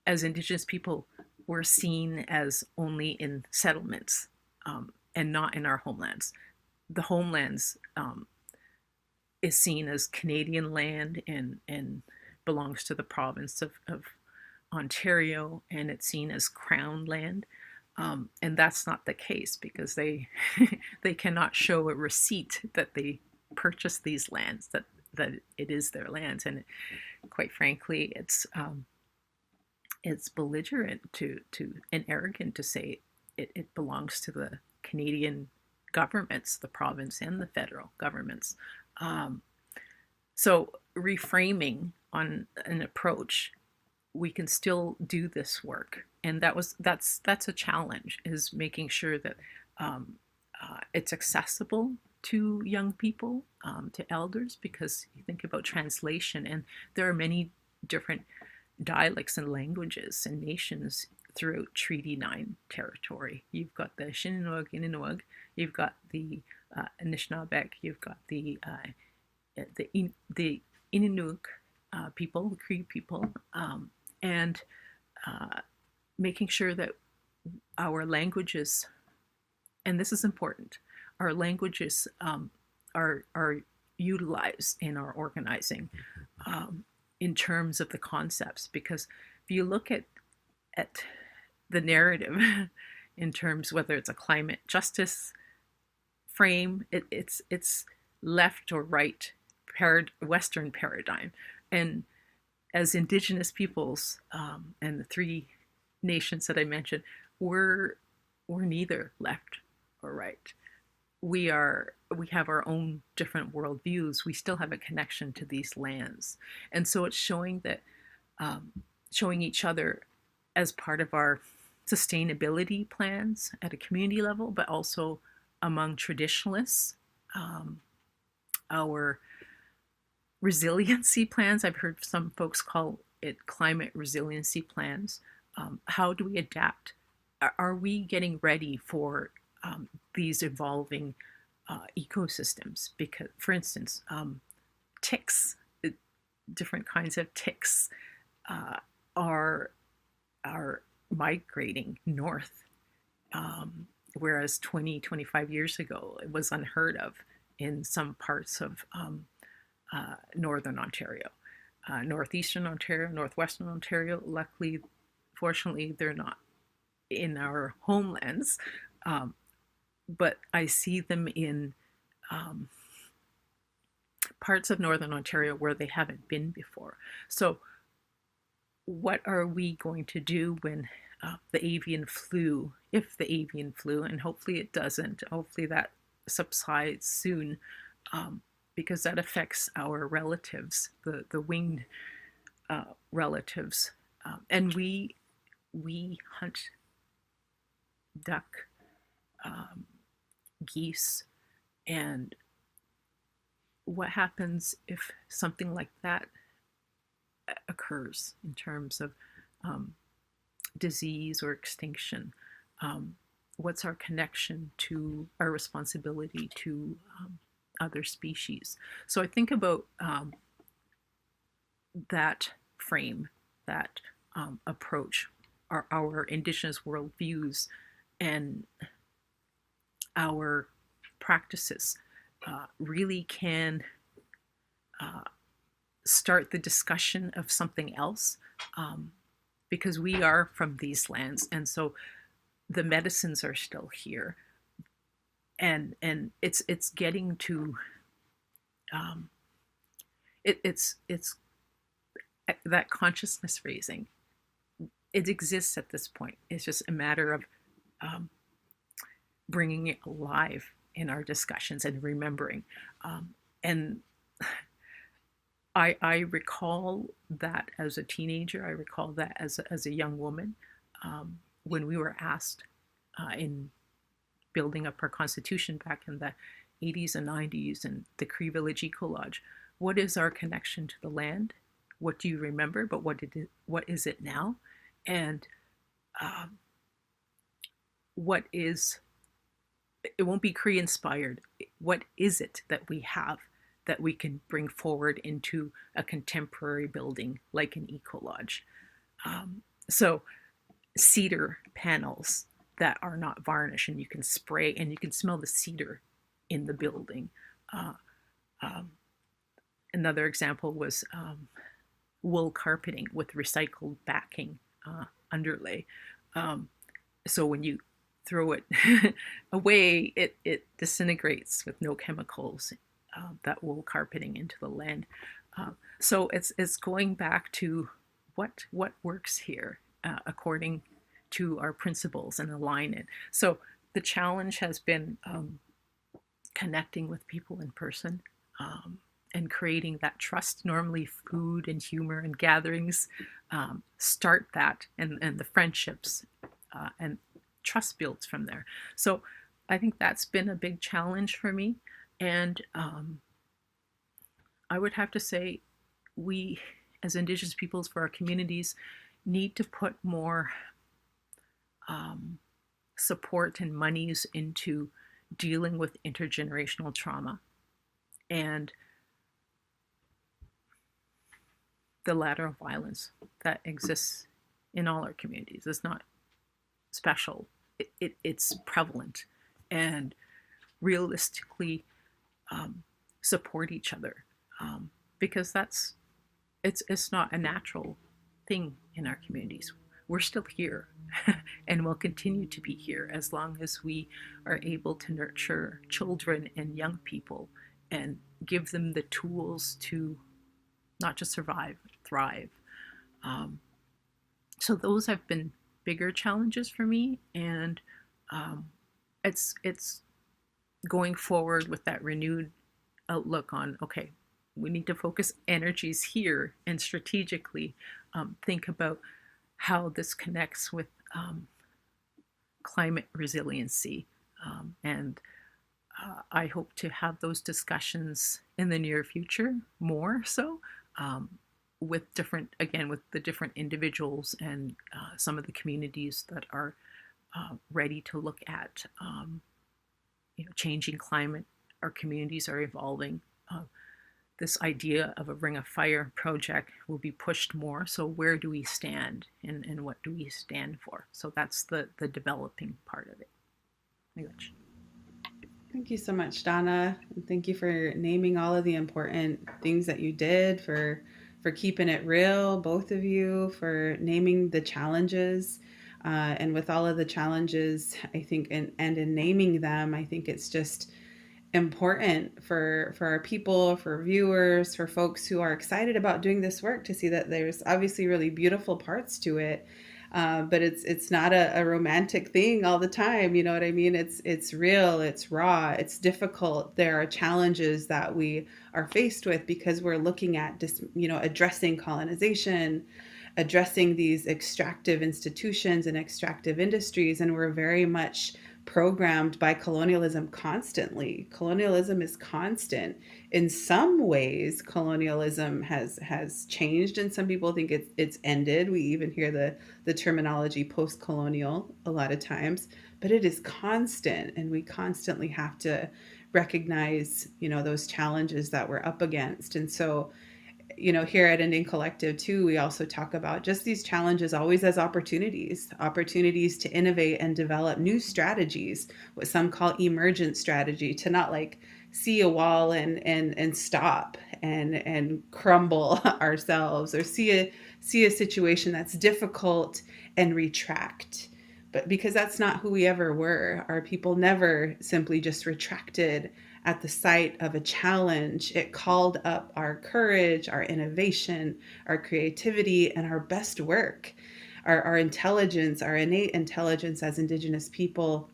as Indigenous people, we're seen as only in settlements and not in our homelands. The homelands is seen as Canadian land and belongs to the province of Ontario, and it's seen as Crown land. And that's not the case because they they cannot show a receipt that they purchased these lands, that it is their lands. And quite frankly, it's belligerent to and arrogant to say it belongs to the Canadian governments, the province and the federal governments. So reframing on an approach, we can still do this work, and that's a challenge, is making sure that it's accessible to young people, to elders, because you think about translation, and there are many different dialects and languages and nations throughout Treaty 9 territory. You've got the Shinnewaug, you've got the Anishinaabeg, you've got the Innuit people, the Cree people, and making sure that our languages, and this is important, our languages are utilized in our organizing in terms of the concepts. Because if you look at the narrative in terms whether it's a climate justice frame, it's left or right Western paradigm. And as Indigenous peoples, and the three nations that I mentioned, we're neither left or right. We have our own different worldviews. We still have a connection to these lands, and so it's showing that showing each other as part of our sustainability plans at a community level, but also among traditionalists, our resiliency plans. I've heard some folks call it climate resiliency plans. How do we adapt? Are we getting ready for these evolving ecosystems? Because, for instance, ticks, different kinds of ticks are migrating north, whereas 20, 25 years ago, it was unheard of in some parts of Northern Ontario, Northeastern Ontario, Northwestern Ontario. Luckily, fortunately, they're not in our homelands, but I see them in parts of Northern Ontario where they haven't been before. So what are we going to do when the avian flu, if the avian flu, and hopefully it doesn't, hopefully that subsides soon, because that affects our relatives, the winged relatives. And we hunt duck, geese, and what happens if something like that occurs in terms of disease or extinction? What's our connection to our responsibility to other species? So I think about that frame, that approach, our Indigenous worldviews and our practices really can start the discussion of something else, because we are from these lands, and so the medicines are still here, and it's getting to it's that consciousness raising. It exists at this point. It's just a matter of bringing it alive in our discussions and remembering. And I recall that as a teenager. I recall that as a young woman, when we were asked in building up our constitution back in the 80s and 90s and the Cree Village Eco Lodge, what is our connection to the land? What do you remember? But what is it now? And what is, it won't be Cree inspired. What is it that we have that we can bring forward into a contemporary building like an eco lodge? So cedar panels that are not varnished, and you can spray and you can smell the cedar in the building. Another example was wool carpeting with recycled backing underlay. So when you throw it away, it disintegrates with no chemicals, that wool carpeting into the land. So it's going back to what works here according to our principles and align it. So the challenge has been connecting with people in person, and creating that trust. Normally food and humor and gatherings start that, and the friendships and trust builds from there. So I think that's been a big challenge for me. And I would have to say we, as Indigenous peoples, for our communities, need to put more support and monies into dealing with intergenerational trauma and the lateral violence that exists in all our communities. It's not special. It's prevalent. And realistically support each other, because it's not a natural thing in our communities. We're still here and will continue to be here as long as we are able to nurture children and young people and give them the tools to not just survive, thrive. Um, so those have been bigger challenges for me, and it's going forward with that renewed outlook on, okay, we need to focus energies here and strategically think about how this connects with climate resiliency. And I hope to have those discussions in the near future, more so, with different, again, with the different individuals and some of the communities that are ready to look at, changing climate. Our communities are evolving. This idea of a Ring of Fire project will be pushed more. So where do we stand, and what do we stand for? So that's the developing part of it. Thank you so much, Donna. And thank you for naming all of the important things that you did, for keeping it real, both of you, for naming the challenges. And with all of the challenges, I think, and in naming them, I think it's just important for our people, for viewers, for folks who are excited about doing this work, to see that there's obviously really beautiful parts to it. But it's not a romantic thing all the time. You know what I mean? It's real, it's raw, it's difficult. There are challenges that we are faced with because we're looking at addressing colonization, addressing these extractive institutions and extractive industries, and we're very much programmed by colonialism constantly. Colonialism is constant. In some ways, colonialism has changed, and some people think it's ended. We even hear the terminology post-colonial a lot of times, but it is constant, and we constantly have to recognize, those challenges that we're up against. And so, here at Indian Collective too, we also talk about just these challenges always as opportunities to innovate and develop new strategies, what some call emergent strategy, to not like see a wall and stop and crumble ourselves, or see a situation that's difficult and retract. But because that's not who we ever were. Our people never simply just retracted at the sight of a challenge. It called up our courage, our innovation, our creativity, and our best work, our intelligence, our innate intelligence as Indigenous people,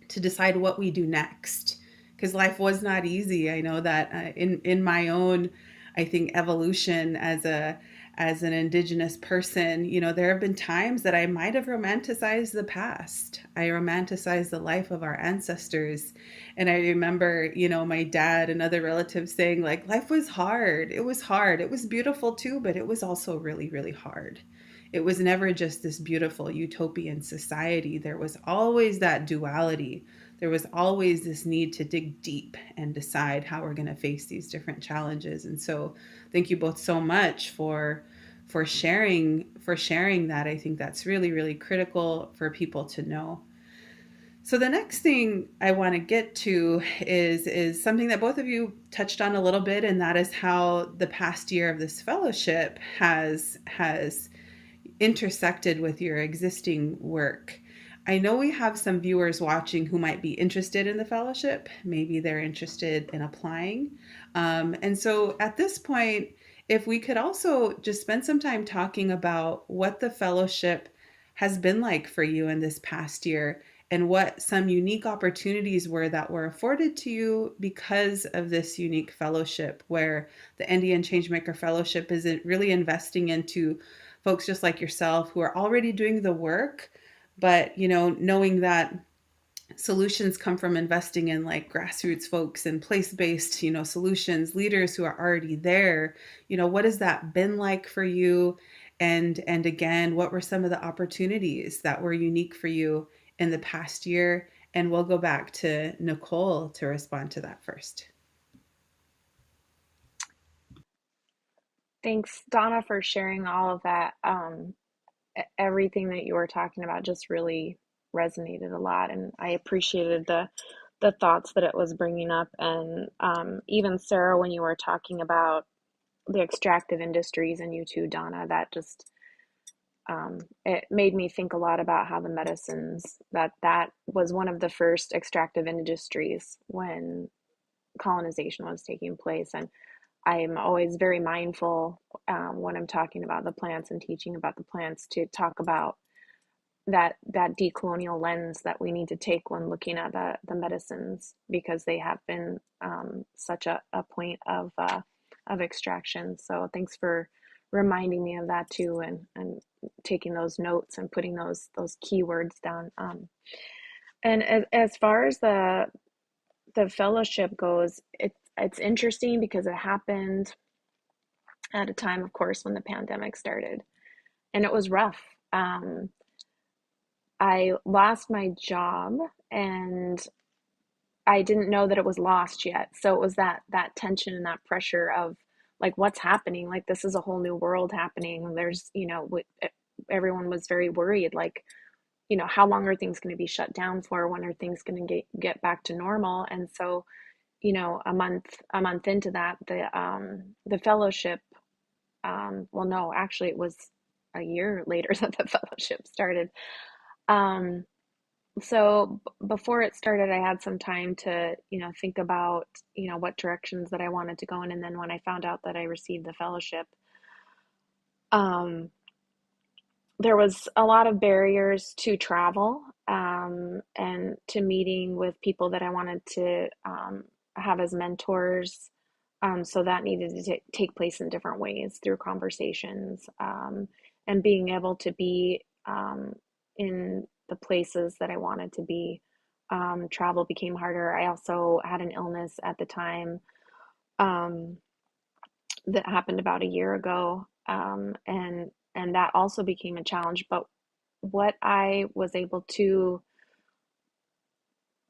to decide what we do next. Because life was not easy. I know that in my own, I think, evolution as an Indigenous person, there have been times that I might have romanticized the past. I romanticized the life of our ancestors. And I remember, my dad and other relatives saying, like, life was hard. It was hard. It was beautiful too, but it was also really, really hard. It was never just this beautiful utopian society. There was always that duality. There was always this need to dig deep and decide how we're going to face these different challenges. And so thank you both so much for sharing that. I think that's really, really critical for people to know. So the next thing I want to get to is something that both of you touched on a little bit, and that is how the past year of this fellowship has intersected with your existing work. I know we have some viewers watching who might be interested in the fellowship. Maybe they're interested in applying. And so at this point, if we could also just spend some time talking about what the fellowship has been like for you in this past year, and what some unique opportunities were that were afforded to you because of this unique fellowship, where the NDN Changemaker Fellowship is really investing into folks just like yourself who are already doing the work, but knowing that solutions come from investing in like grassroots folks and place-based solutions, leaders who are already there. What has that been like for you? And again, what were some of the opportunities that were unique for you in the past year? And we'll go back to Nicole to respond to that first. Thanks, Donna, for sharing all of that. Everything that you were talking about just really resonated a lot, and I appreciated the thoughts that it was bringing up. And even Sarah, when you were talking about the extractive industries, and you too, Donna, that just it made me think a lot about how the medicines, that was one of the first extractive industries when colonization was taking place. And I'm always very mindful when I'm talking about the plants and teaching about the plants to talk about that decolonial lens that we need to take when looking at the medicines, because they have been such a point of extraction. So thanks for reminding me of that too, and taking those notes and putting those keywords down. And as far as the fellowship goes, it's interesting because it happened at a time, of course, when the pandemic started, and it was rough. I lost my job, and I didn't know that it was lost yet. So it was that tension and that pressure of like, what's happening? Like, this is a whole new world happening. There's, everyone was very worried. Like, how long are things going to be shut down for? When are things going to get back to normal? And so, a month into that, the fellowship, well, no, actually, it was a year later that the fellowship started. Um, so before it started, I had some time to, think about, what directions that I wanted to go in. And then when I found out that I received the fellowship, um, there was a lot of barriers to travel, and to meeting with people that I wanted to have as mentors. So that needed to take place in different ways through conversations, and being able to be in the places that I wanted to be. Travel became harder. I also had an illness at the time, um, that happened about a year ago, and that also became a challenge. But what I was able to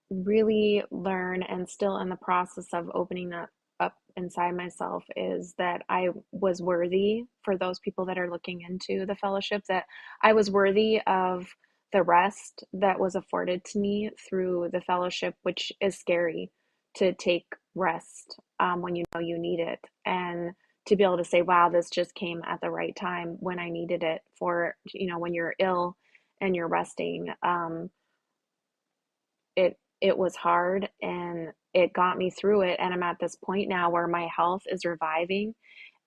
really learn, and still in the process of opening that up inside myself, is that I was worthy for those people that are looking into the fellowship, that I was worthy of the rest that was afforded to me through the fellowship, which is scary to take rest when you know you need it. And to be able to say, wow, this just came at the right time when I needed it, for, when you're ill and you're resting. It was hard, and it got me through it, and I'm at this point now where my health is reviving,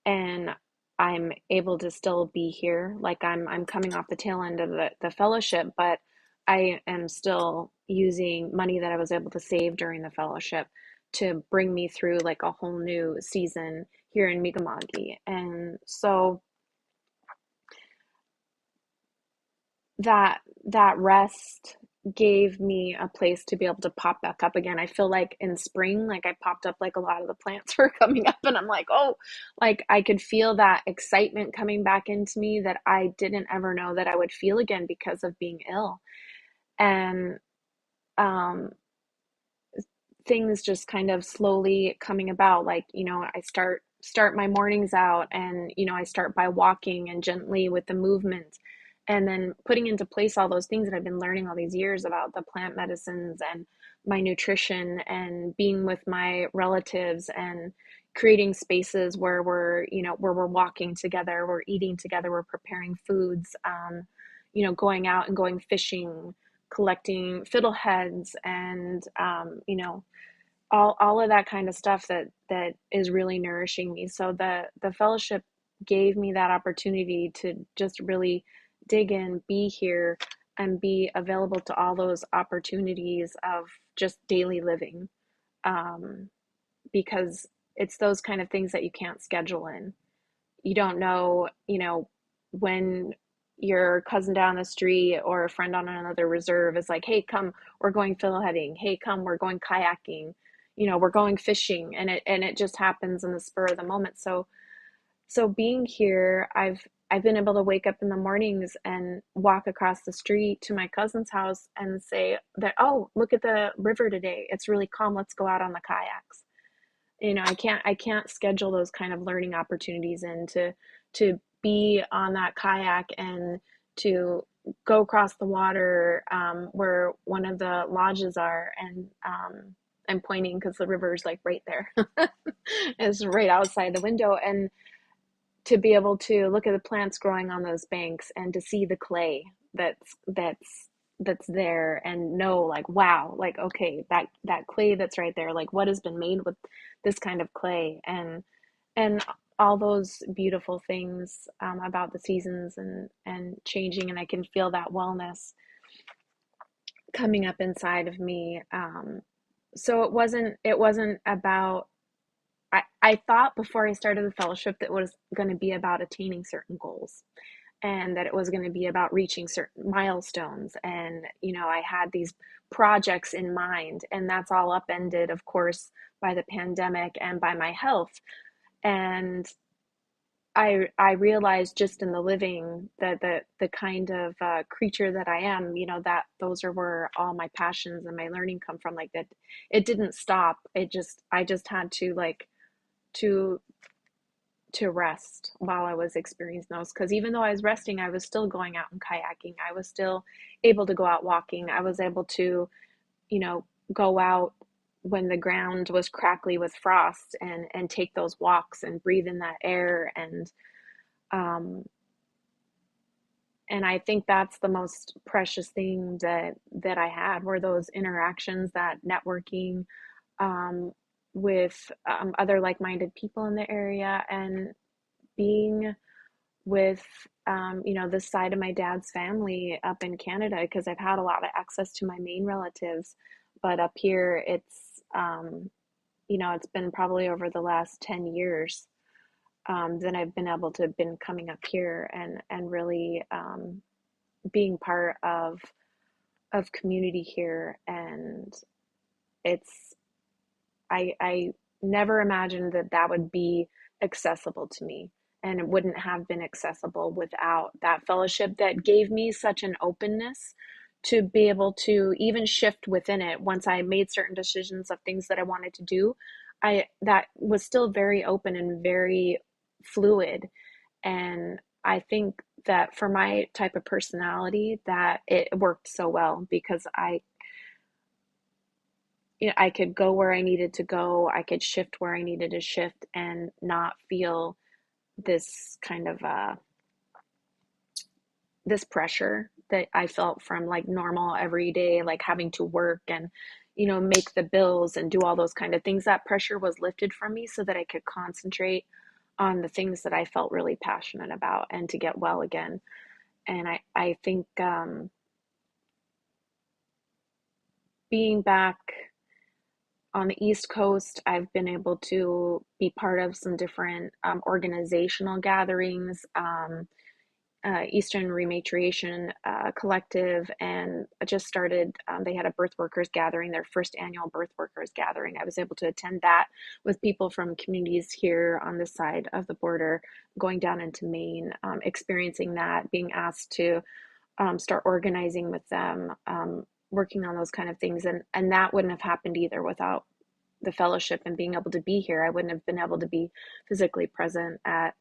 and I'm able to still be here. Like, I'm coming off the tail end of the fellowship, but I am still using money that I was able to save during the fellowship to bring me through like a whole new season here in Mi'kma'ki. And so that rest gave me a place to be able to pop back up again. I feel like in spring, like I popped up, like a lot of the plants were coming up, and I'm like, oh, like I could feel that excitement coming back into me that I didn't ever know that I would feel again because of being ill. And um things just kind of slowly coming about, like, I start my mornings out, and I start by walking and gently with the movement, and then putting into place all those things that I've been learning all these years about the plant medicines and my nutrition, and being with my relatives, and creating spaces where we're walking together, we're eating together, we're preparing foods, going out and going fishing, collecting fiddleheads, and all of that kind of stuff that is really nourishing me. So the fellowship gave me that opportunity to just really dig in, be here, and be available to all those opportunities of just daily living, um, because it's those kind of things that you can't schedule in. You don't know, when your cousin down the street or a friend on another reserve is like, hey, come, we're going fiddleheading. Hey, come, we're going kayaking. We're going fishing, and it just happens in the spur of the moment. So being here, I've been able to wake up in the mornings and walk across the street to my cousin's house and say that, oh, look at the river today. It's really calm. Let's go out on the kayaks. I can't schedule those kind of learning opportunities in to be on that kayak, and to go across the water where one of the lodges are, and I'm pointing because the river is like right there. It's right outside the window, and to be able to look at the plants growing on those banks and to see the clay that's there, and know like, wow, like, okay, that clay that's right there, like what has been made with this kind of clay, and all those beautiful things about the seasons and changing, and I can feel that wellness coming up inside of me. So it wasn't about, I thought before I started the fellowship that it was going to be about attaining certain goals, and that it was going to be about reaching certain milestones. And, I had these projects in mind, and that's all upended, of course, by the pandemic and by my health. And I realized just in the living that the kind of creature that I am, that those are where all my passions and my learning come from. Like that, it didn't stop. I just had to like to to rest while I was experiencing those. Because even though I was resting, I was still going out and kayaking. I was still able to go out walking. I was able to, go out when the ground was crackly with frost, and take those walks and breathe in that air. Um, and I think that's the most precious thing that I had, were those interactions, that networking um, with other like-minded people in the area, and being with this side of my dad's family up in Canada, because I've had a lot of access to my main relatives, but up here it's been probably over the last 10 years that I've been able to been coming up here, and really being part of community here. And it's I never imagined that would be accessible to me, and it wouldn't have been accessible without that fellowship that gave me such an openness to be able to even shift within it. Once I made certain decisions of things that I wanted to do, I that was still very open and very fluid. And I think that for my type of personality, that it worked so well, because I could go where I needed to go. I could shift where I needed to shift, and not feel this kind of this pressure that I felt from like normal everyday, like having to work and, make the bills and do all those kind of things. That pressure was lifted from me so that I could concentrate on the things that I felt really passionate about, and to get well again. And I think being back on the East Coast, I've been able to be part of some different organizational gatherings, Eastern Rematriation Collective, and I just started, they had a birth workers gathering, their first annual birth workers gathering. I was able to attend that with people from communities here on this side of the border, going down into Maine, experiencing that, being asked to start organizing with them, working on those kind of things. And that wouldn't have happened either without the fellowship and being able to be here. I wouldn't have been able to be physically present at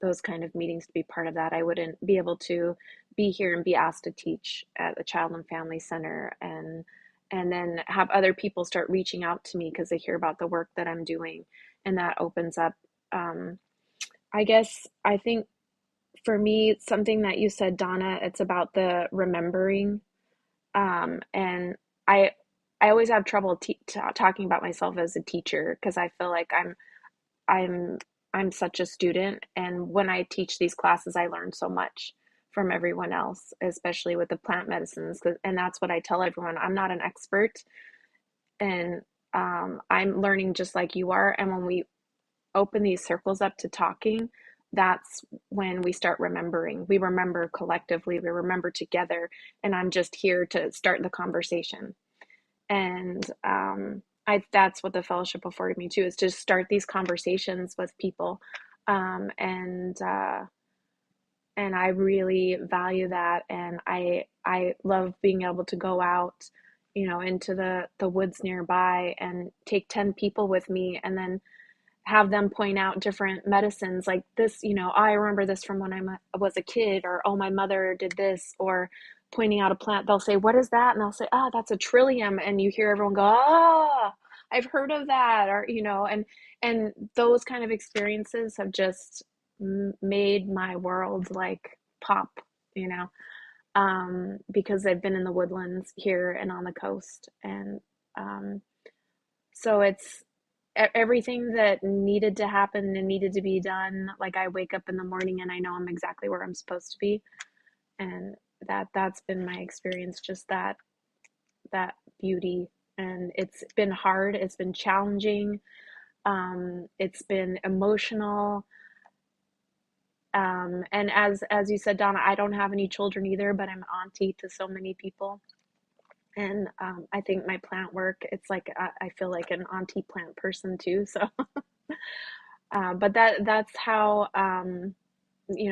those kind of meetings to be part of that. I wouldn't be able to be here and be asked to teach at the Child and Family Center, and then have other people start reaching out to me because they hear about the work that I'm doing, and that opens up. I think for me, something that you said, Donna, it's about the remembering, and I I always have trouble talking about myself as a teacher, because I feel like I'm I'm such a student, and when I teach these classes, I learn so much from everyone else, especially with the plant medicines. And that's what I tell everyone. I'm not an expert, and I'm learning just like you are. And when we open these circles up to talking, that's when we start remembering. We remember collectively, we remember together, and I'm just here to start the conversation. And that's what the fellowship afforded me too, is to start these conversations with people. Um, and uh, and I really value that. And I love being able to go out, into the woods nearby, and take 10 people with me, and then have them point out different medicines like this, I remember this from when was a kid, or oh, my mother did this, or pointing out a plant, they'll say, what is that? And they'll say, ah, that's a trillium. And you hear everyone go, ah, I've heard of that. Or, and those kind of experiences have just made my world like pop, you know, because I've been in the woodlands here and on the coast. And so it's everything that needed to happen and needed to be done. Like I wake up in the morning and I know I'm exactly where I'm supposed to be. And that's been my experience, just that beauty. And it's been hard, it's been challenging, it's been emotional. And as you said, Donna, I don't have any children either, but I'm an auntie to so many people. And I think my plant work, it's like I feel like an auntie plant person too. So, but that's how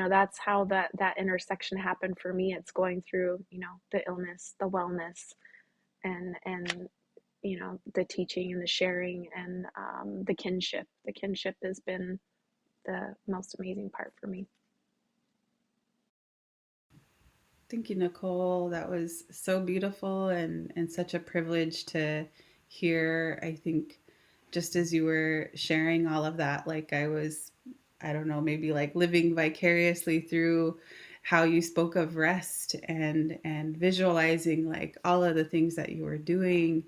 that's how that intersection happened for me. It's going through the illness, the wellness, and the teaching and the sharing, and the kinship. The kinship has been the most amazing part for me. Thank you, Nicole. That was so beautiful and such a privilege to hear. I think just as you were sharing all of that, like I was, I don't know, maybe like living vicariously through how you spoke of rest and visualizing like all of the things that you were doing.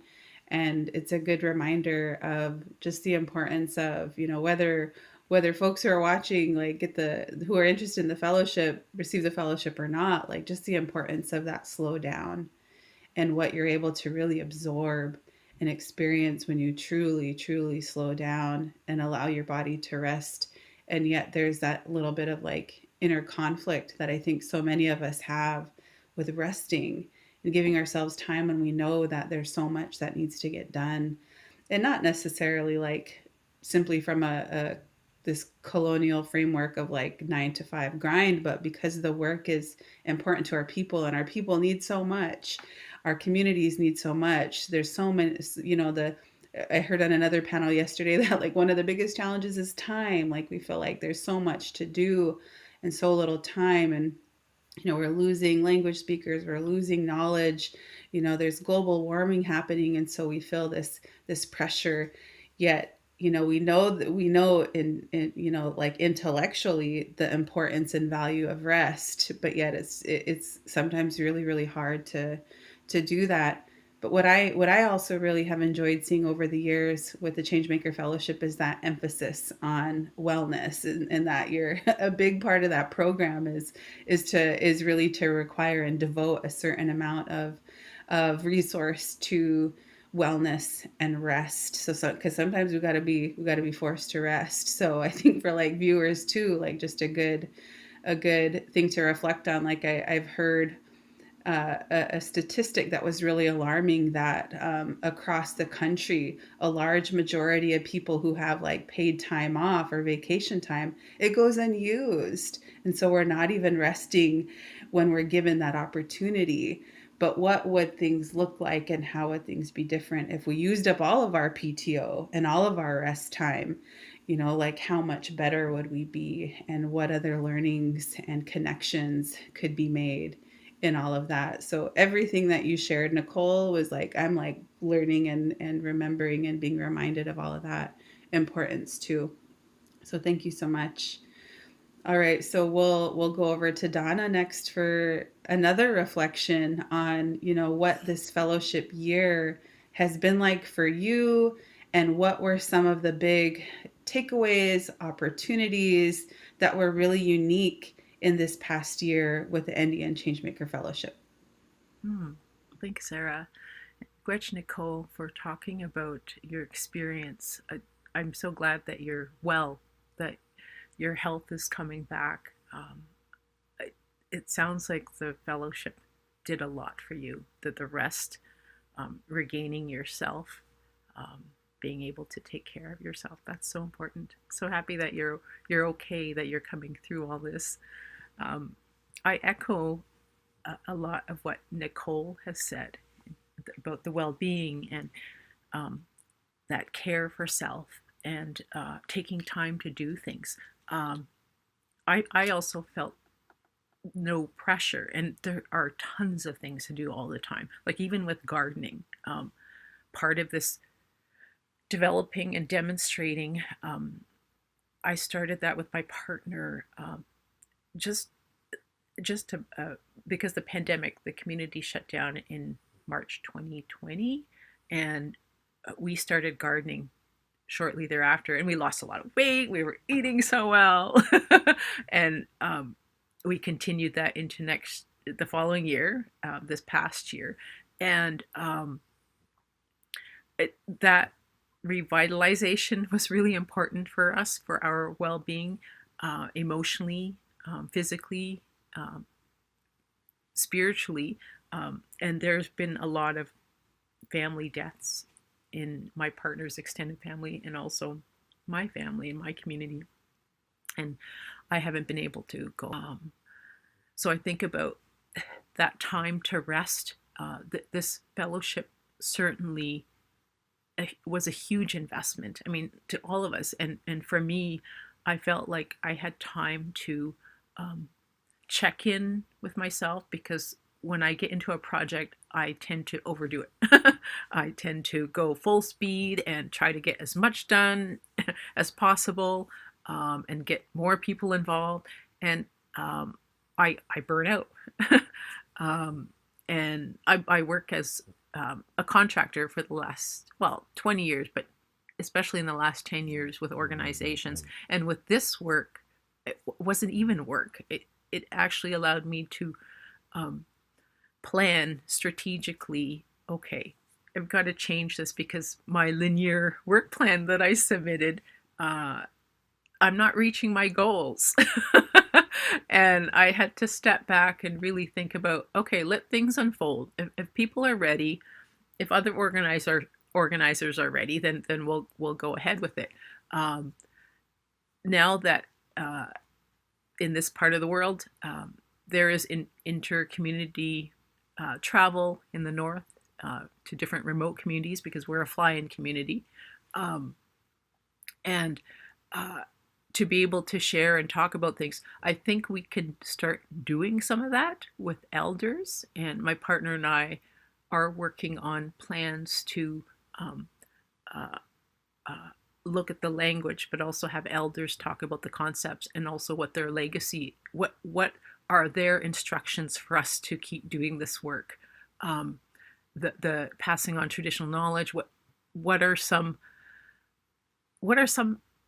And it's a good reminder of just the importance of, whether folks who are watching like who are interested in the fellowship receive the fellowship or not, like just the importance of that slow down and what you're able to really absorb and experience when you truly, truly slow down and allow your body to rest. And yet there's that little bit of like inner conflict that I think so many of us have with resting and giving ourselves time when we know that there's so much that needs to get done. And not necessarily like simply from a this colonial framework of like 9 to 5 grind, but because the work is important to our people and our people need so much, our communities need so much. There's so many, I heard on another panel yesterday that like one of the biggest challenges is time. Like we feel like there's so much to do and so little time. And we're losing language speakers, we're losing knowledge, there's global warming happening, and so we feel this pressure. Yet we know in like intellectually the importance and value of rest, but yet it's sometimes really, really hard to do that. But what I also really have enjoyed seeing over the years with the Changemaker Fellowship is that emphasis on wellness, and that you're a big part of that program is really to require and devote a certain amount of resource to wellness and rest. So because sometimes we got to be forced to rest. So I think for like viewers too, like just a good thing to reflect on. Like I've heard a statistic that was really alarming, that across the country, a large majority of people who have like paid time off or vacation time, it goes unused. And so we're not even resting when we're given that opportunity. But what would things look like and how would things be different if we used up all of our PTO and all of our rest time? Like how much better would we be, and what other learnings and connections could be made in all of that. So everything that you shared, Nicole, was like I'm like learning and remembering and being reminded of all of that importance too. So thank you so much. All right, so we'll go over to Donna next for another reflection on, what this fellowship year has been like for you, and what were some of the big takeaways, opportunities that were really unique in this past year with the NDN Changemaker Fellowship. Thanks, Sarah. Gretchen, Nicole, for talking about your experience. I'm so glad that you're well, that your health is coming back. It sounds like the fellowship did a lot for you, that the rest, regaining yourself, being able to take care of yourself, that's so important. So happy that you're okay, that you're coming through all this. I echo a lot of what Nicole has said about the well-being and that care for self. and taking time to do things. I also felt no pressure, and there are tons of things to do all the time, like even with gardening. Part of this developing and demonstrating, I started that with my partner, just to because the pandemic, the community shut down in March 2020, and we started gardening shortly thereafter, and we lost a lot of weight. We were eating so well, and we continued that into the following year, this past year, and that revitalization was really important for us, for our well-being, emotionally, physically, spiritually, and there's been a lot of family deaths in my partner's extended family and also my family and my community, and I haven't been able to go. So I think about that time to rest. This fellowship certainly was a huge investment. I mean, to all of us, and for me, I felt like I had time to check in with myself, because when I get into a project, I tend to overdo it. I tend to go full speed and try to get as much done as possible, and get more people involved. And I burn out. And I work as a contractor for the last, 20 years, but especially in the last 10 years with organizations. And with this work, it wasn't even work. It actually allowed me to plan strategically. Okay, I've got to change this because my linear work plan that I submitted, I'm not reaching my goals. And I had to step back and really think about, okay, let things unfold. If people are ready, if other organizers are ready, then we'll go ahead with it. Now that in this part of the world, there is inter-community travel in the north to different remote communities, because we're a fly-in community, and to be able to share and talk about things. I think we can start doing some of that with elders, and my partner and I are working on plans to look at the language, but also have elders talk about the concepts, and also what their legacy, what are their instructions for us to keep doing this work. The passing on traditional knowledge. What are some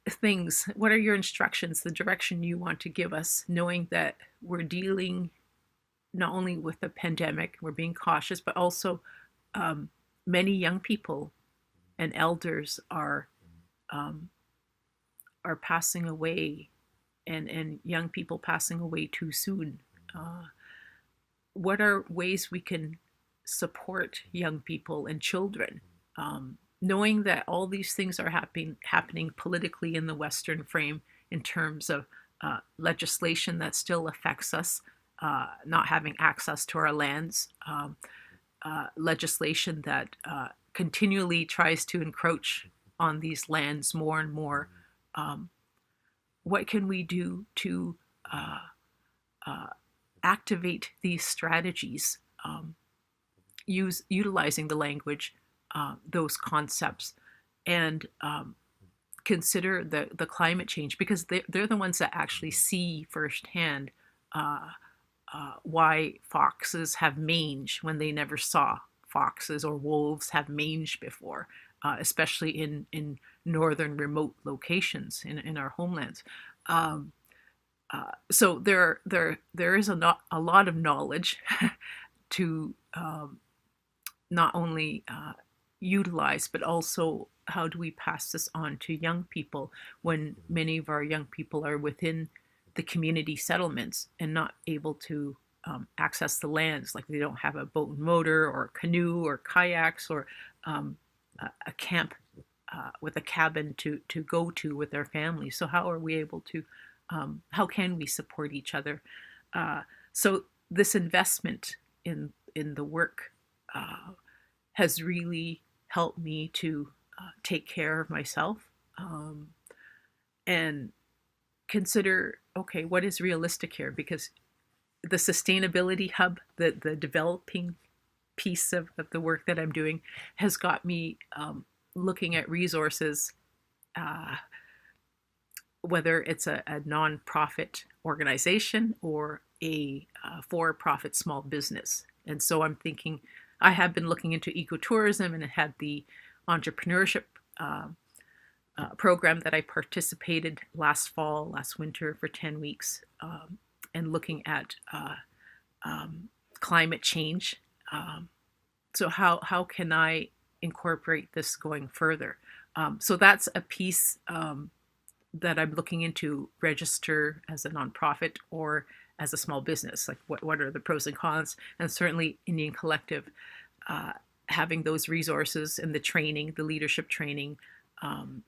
things? What are your instructions? The direction you want to give us, knowing that we're dealing not only with the pandemic, we're being cautious, but also many young people and elders are passing away, and young people passing away too soon. What are ways we can support young people and children, knowing that all these things are happening politically in the Western frame, in terms of legislation that still affects us, not having access to our lands, legislation that continually tries to encroach on these lands more and more. What can we do to activate these strategies, utilizing the language, those concepts, and consider the climate change, because they're the ones that actually see firsthand why foxes have mange when they never saw foxes, or wolves have mange before, especially in northern remote locations in our homelands. So there is a lot of knowledge to not only utilize, but also how do we pass this on to young people, when many of our young people are within the community settlements and not able to access the lands, like they don't have a boat and motor or canoe or kayaks, or a camp with a cabin to go to with their family. So how are we able to, how can we support each other? So this investment in the work has really helped me to take care of myself, um, and consider, okay, what is realistic here? Because the sustainability hub, the developing piece of the work that I'm doing, has got me looking at resources, uh, whether it's a nonprofit organization or a for-profit small business. And so I'm thinking, I have been looking into ecotourism and had the entrepreneurship uh, program that I participated last winter for 10 weeks, and looking at climate change. So how can I incorporate this going further? So that's a piece that I'm looking into, register as a nonprofit or as a small business. Like what are the pros and cons? And certainly Indian Collective, having those resources and the training, the leadership training,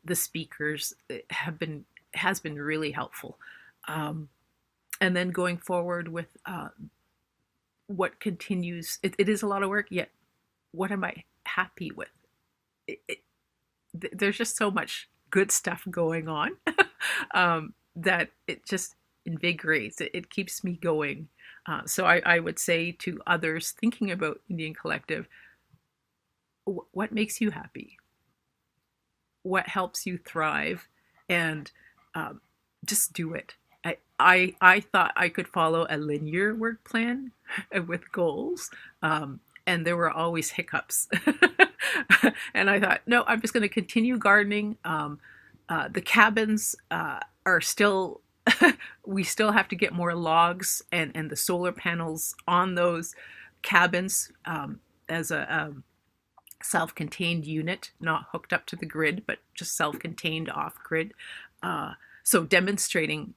the speakers has been really helpful. And then going forward with what continues, it is a lot of work, yet what am I happy with? There's just so much good stuff going on that it just invigorates. It keeps me going. So I would say to others thinking about Indian Collective, what makes you happy? What helps you thrive? And just do it. I thought I could follow a linear work plan with goals, and there were always hiccups. And I thought, no, I'm just going to continue gardening. The cabins are still, we still have to get more logs and the solar panels on those cabins as a self-contained unit, not hooked up to the grid, but just self-contained off-grid. So demonstrating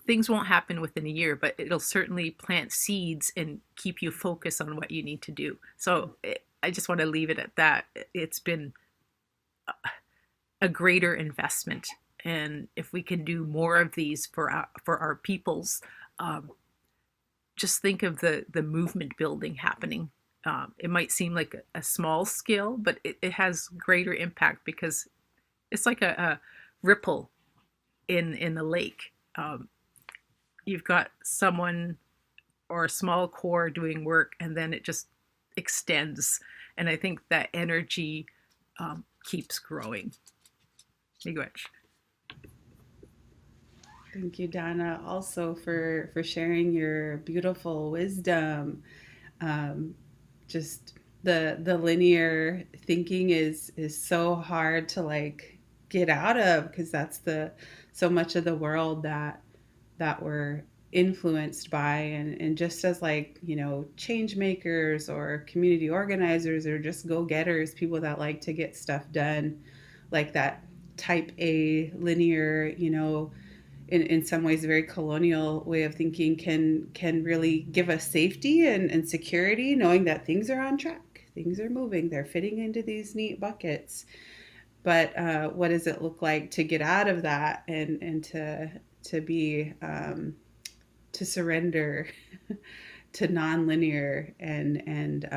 things won't happen within a year, but it'll certainly plant seeds and keep you focused on what you need to do. So I just want to leave it at that. It's been a greater investment, and if we can do more of these for our peoples, just think of the movement building happening. It might seem like a small scale, but it has greater impact because it's like a ripple in the lake. You've got someone or a small core doing work, and then it just extends. And I think that energy keeps growing. Miigwech. Thank you, Donna, also for sharing your beautiful wisdom. Just the linear thinking is so hard to like get out of, because that's the so much of the world that we're influenced by, and just as like, you know, change makers or community organizers or just go-getters, people that like to get stuff done, like that type A linear, you know, in some ways very colonial way of thinking can really give us safety and security, knowing that things are on track, things are moving, they're fitting into these neat buckets. But what does it look like to get out of that and to be to surrender to nonlinear and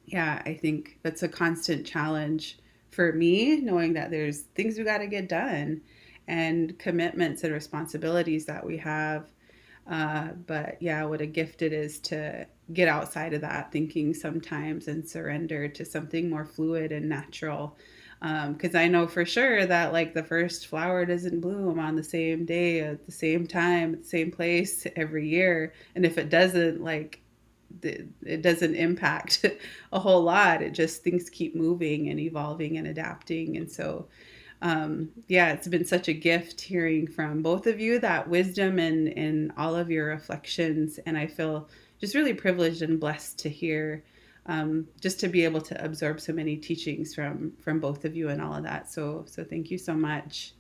yeah, I think that's a constant challenge for me, knowing that there's things we got to get done and commitments and responsibilities that we have. But yeah, what a gift it is to get outside of that thinking sometimes and surrender to something more fluid and natural. Because I know for sure that like the first flower doesn't bloom on the same day at the same time at the same place every year, and if it doesn't, like it doesn't impact a whole lot. It just, things keep moving and evolving and adapting. And so yeah, it's been such a gift hearing from both of you that wisdom and all of your reflections. And I feel just really privileged and blessed to hear, just to be able to absorb so many teachings from both of you and all of that. So thank you so much.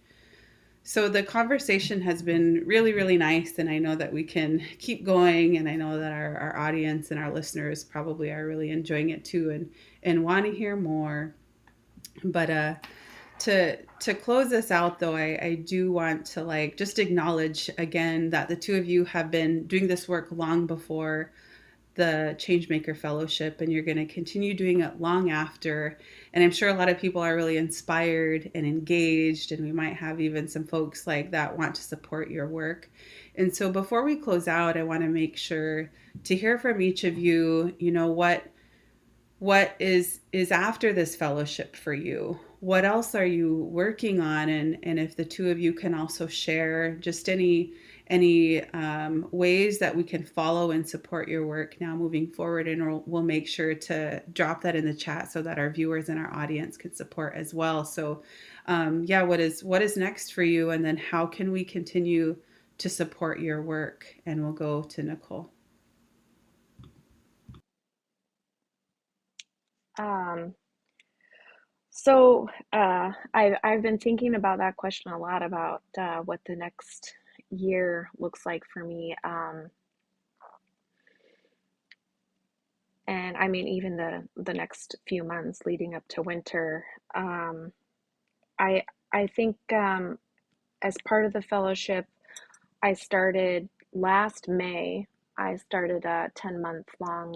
So the conversation has been really, really nice, and I know that we can keep going, and I know that our audience and our listeners probably are really enjoying it too, and want to hear more. But to close this out though, I do want to just acknowledge again that the two of you have been doing this work long before the Changemaker Fellowship, and you're going to continue doing it long after. And I'm sure a lot of people are really inspired and engaged, and we might have even some folks like that want to support your work. And so before we close out, I want to make sure to hear from each of you, what is after this fellowship for you. What else are you working on? And if the two of you can also share just any ways that we can follow and support your work now moving forward, and we'll make sure to drop that in the chat so that our viewers and our audience can support as well. So yeah, what is next for you, and then how can we continue to support your work? And we'll go to Nicole. Um, I've been thinking about that question a lot about what the next year looks like for me. And I mean, even the next few months leading up to winter. I I think as part of the fellowship, I started last May. I started a 10-month long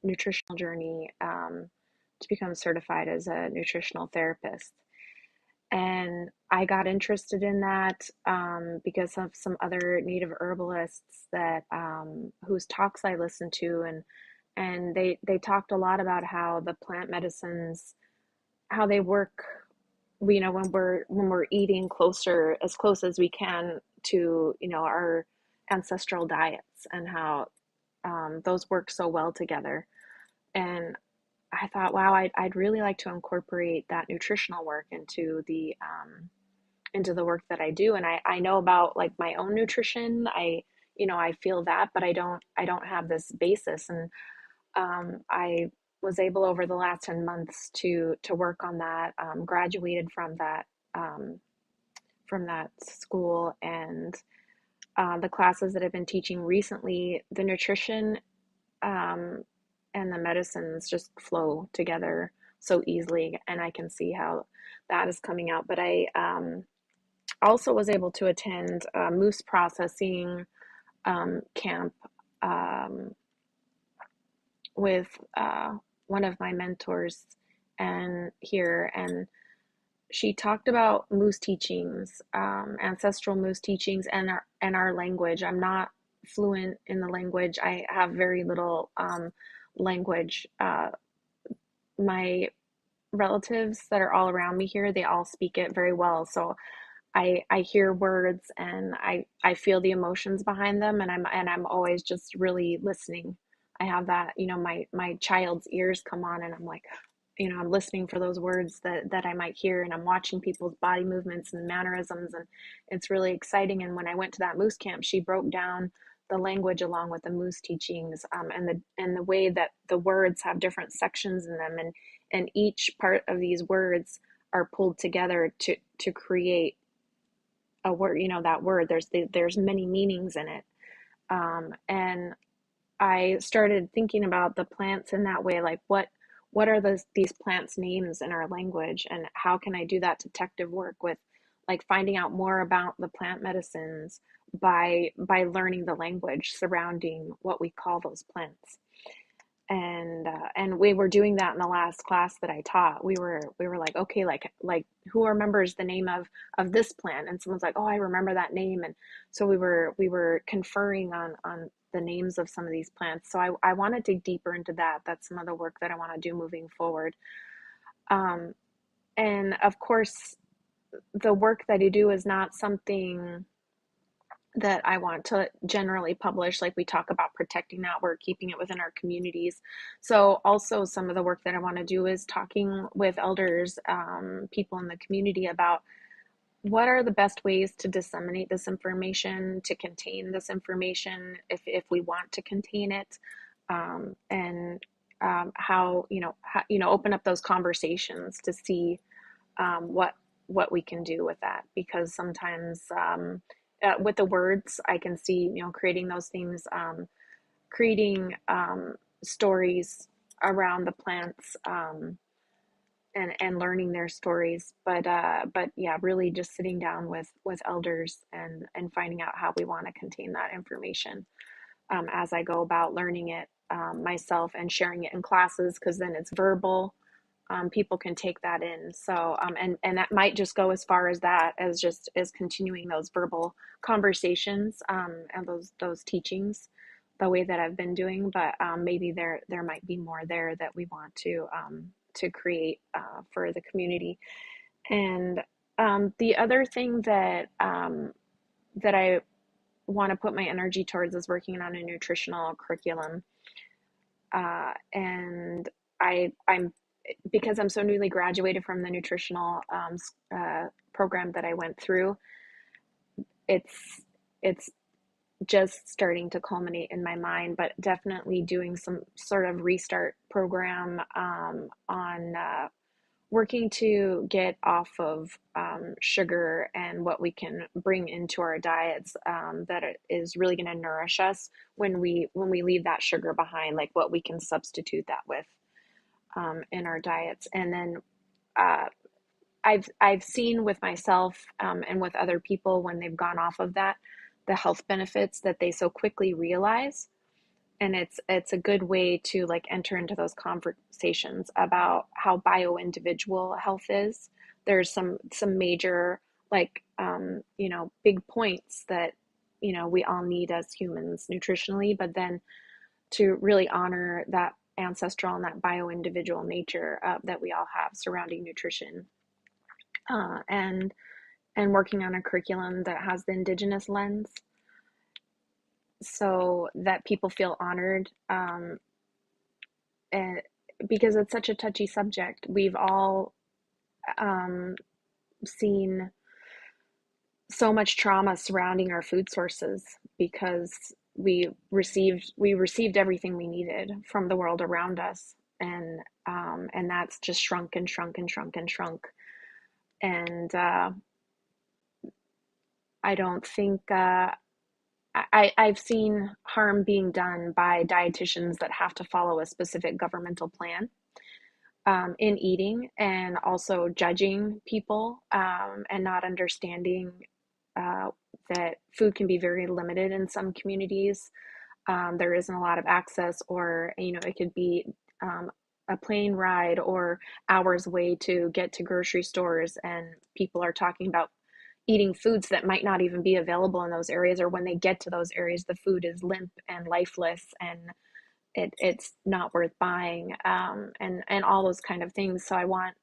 nutritional journey to become certified as a nutritional therapist. And I got interested in that because of some other native herbalists that whose talks I listened to, and they talked a lot about how the plant medicines, how they work, when we're eating as close as we can to our ancestral diets, and how those work so well together. And I thought, wow, I'd really like to incorporate that nutritional work into the work that I do. And I know about like my own nutrition. I feel that, but I don't have this basis. And I was able over the last 10 months to work on that. Graduated from that school, and the classes that I've been teaching recently, the nutrition and the medicines just flow together so easily, and I can see how that is coming out. But I also was able to attend a moose processing camp um, with one of my mentors and here, and she talked about moose teachings, ancestral moose teachings, and our language. I'm not fluent in the language. I have very little language. My relatives that are all around me here, they all speak it very well. So I hear words, and I feel the emotions behind them, and I'm always just really listening. I have that, my child's ears come on, and I'm like, I'm listening for those words that I might hear, and I'm watching people's body movements and mannerisms, and it's really exciting. And when I went to that moose camp, she broke down the language along with the moose teachings, and the way that the words have different sections in them, and each part of these words are pulled together to create a word. That word, there's many meanings in it. And I started thinking about the plants in that way, like what are these plants names in our language, and how can I do that detective work with like finding out more about the plant medicines by learning the language surrounding what we call those plants. And we were doing that in the last class that I taught. We were like, okay, like who remembers the name of this plant? And someone's like, oh, I remember that name. And so we were conferring on the names of some of these plants. So I want to dig deeper into that. That's some of the work that I want to do moving forward. Um, and of course, the work that I do is not something that I want to generally publish. Like we talk about protecting that work, keeping it within our communities. So also some of the work that I want to do is talking with elders, people in the community, about what are the best ways to disseminate this information, to contain this information if we want to contain it, and how open up those conversations to see what we can do with that. Because sometimes with the words, I can see creating those things, creating stories around the plants, and learning their stories. But yeah, really just sitting down with elders and finding out how we want to contain that information as I go about learning it. myself and sharing it in classes, because then it's verbal. People can take that in. So, and that might just go as far as that, as just as continuing those verbal conversations, and those teachings, the way that I've been doing. But maybe there might be more there that we want to create for the community. And the other thing that that I want to put my energy towards is working on a nutritional curriculum. And I'm because I'm so newly graduated from the nutritional program that I went through. It's just starting to culminate in my mind, but definitely doing some sort of restart program on working to get off of sugar and what we can bring into our diets, that it is really going to nourish us when we leave that sugar behind, like what we can substitute that with in our diets. And then uh, I've seen with myself and with other people when they've gone off of that, the health benefits that they so quickly realize. And it's a good way to like enter into those conversations about how bio-individual health is. There's some major, like big points that we all need as humans nutritionally, but then to really honor that ancestral and that bio-individual nature that we all have surrounding nutrition, and working on a curriculum that has the Indigenous lens, so that people feel honored, and because it's such a touchy subject. We've all seen so much trauma surrounding our food sources because we received everything we needed from the world around us, and that's just shrunk and shrunk and shrunk and shrunk. And I don't think I've seen harm being done by dietitians that have to follow a specific governmental plan in eating, and also judging people, and not understanding uh, that food can be very limited in some communities. There isn't a lot of access, or it could be a plane ride or hours away to get to grocery stores, and people are talking about eating foods that might not even be available in those areas, or when they get to those areas the food is limp and lifeless, and it's not worth buying, and all those kind of things. So I want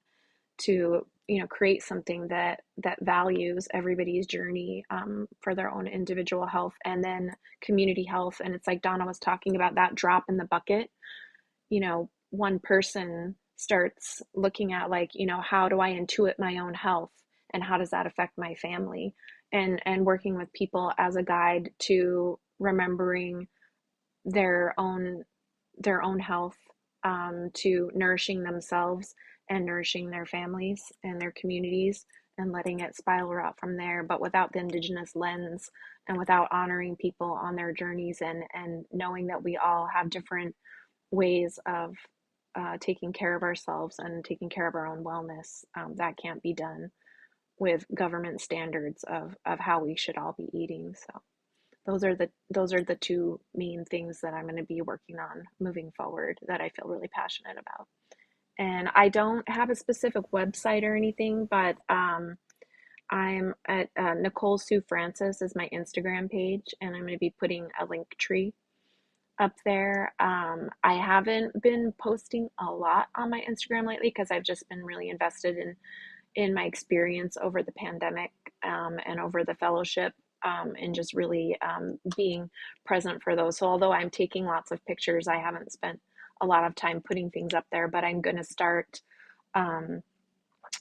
to create something that values everybody's journey, for their own individual health and then community health. And it's like Donna was talking about, that drop in the bucket. One person starts looking at, like, how do I intuit my own health, and how does that affect my family, and working with people as a guide to remembering their own health, to nourishing themselves and nourishing their families and their communities, and letting it spiral out from there, but without the Indigenous lens, and without honoring people on their journeys, and knowing that we all have different ways of taking care of ourselves and taking care of our own wellness. That can't be done with government standards of how we should all be eating. So those are the two main things that I'm going to be working on moving forward, that I feel really passionate about. And I don't have a specific website or anything, but I'm at Nicole Sue Francis is my Instagram page, and I'm going to be putting a link tree up there. I haven't been posting a lot on my Instagram lately because I've just been really invested in my experience over the pandemic, and over the fellowship, and just really being present for those. So although I'm taking lots of pictures, I haven't spent a lot of time putting things up there, but I'm going to start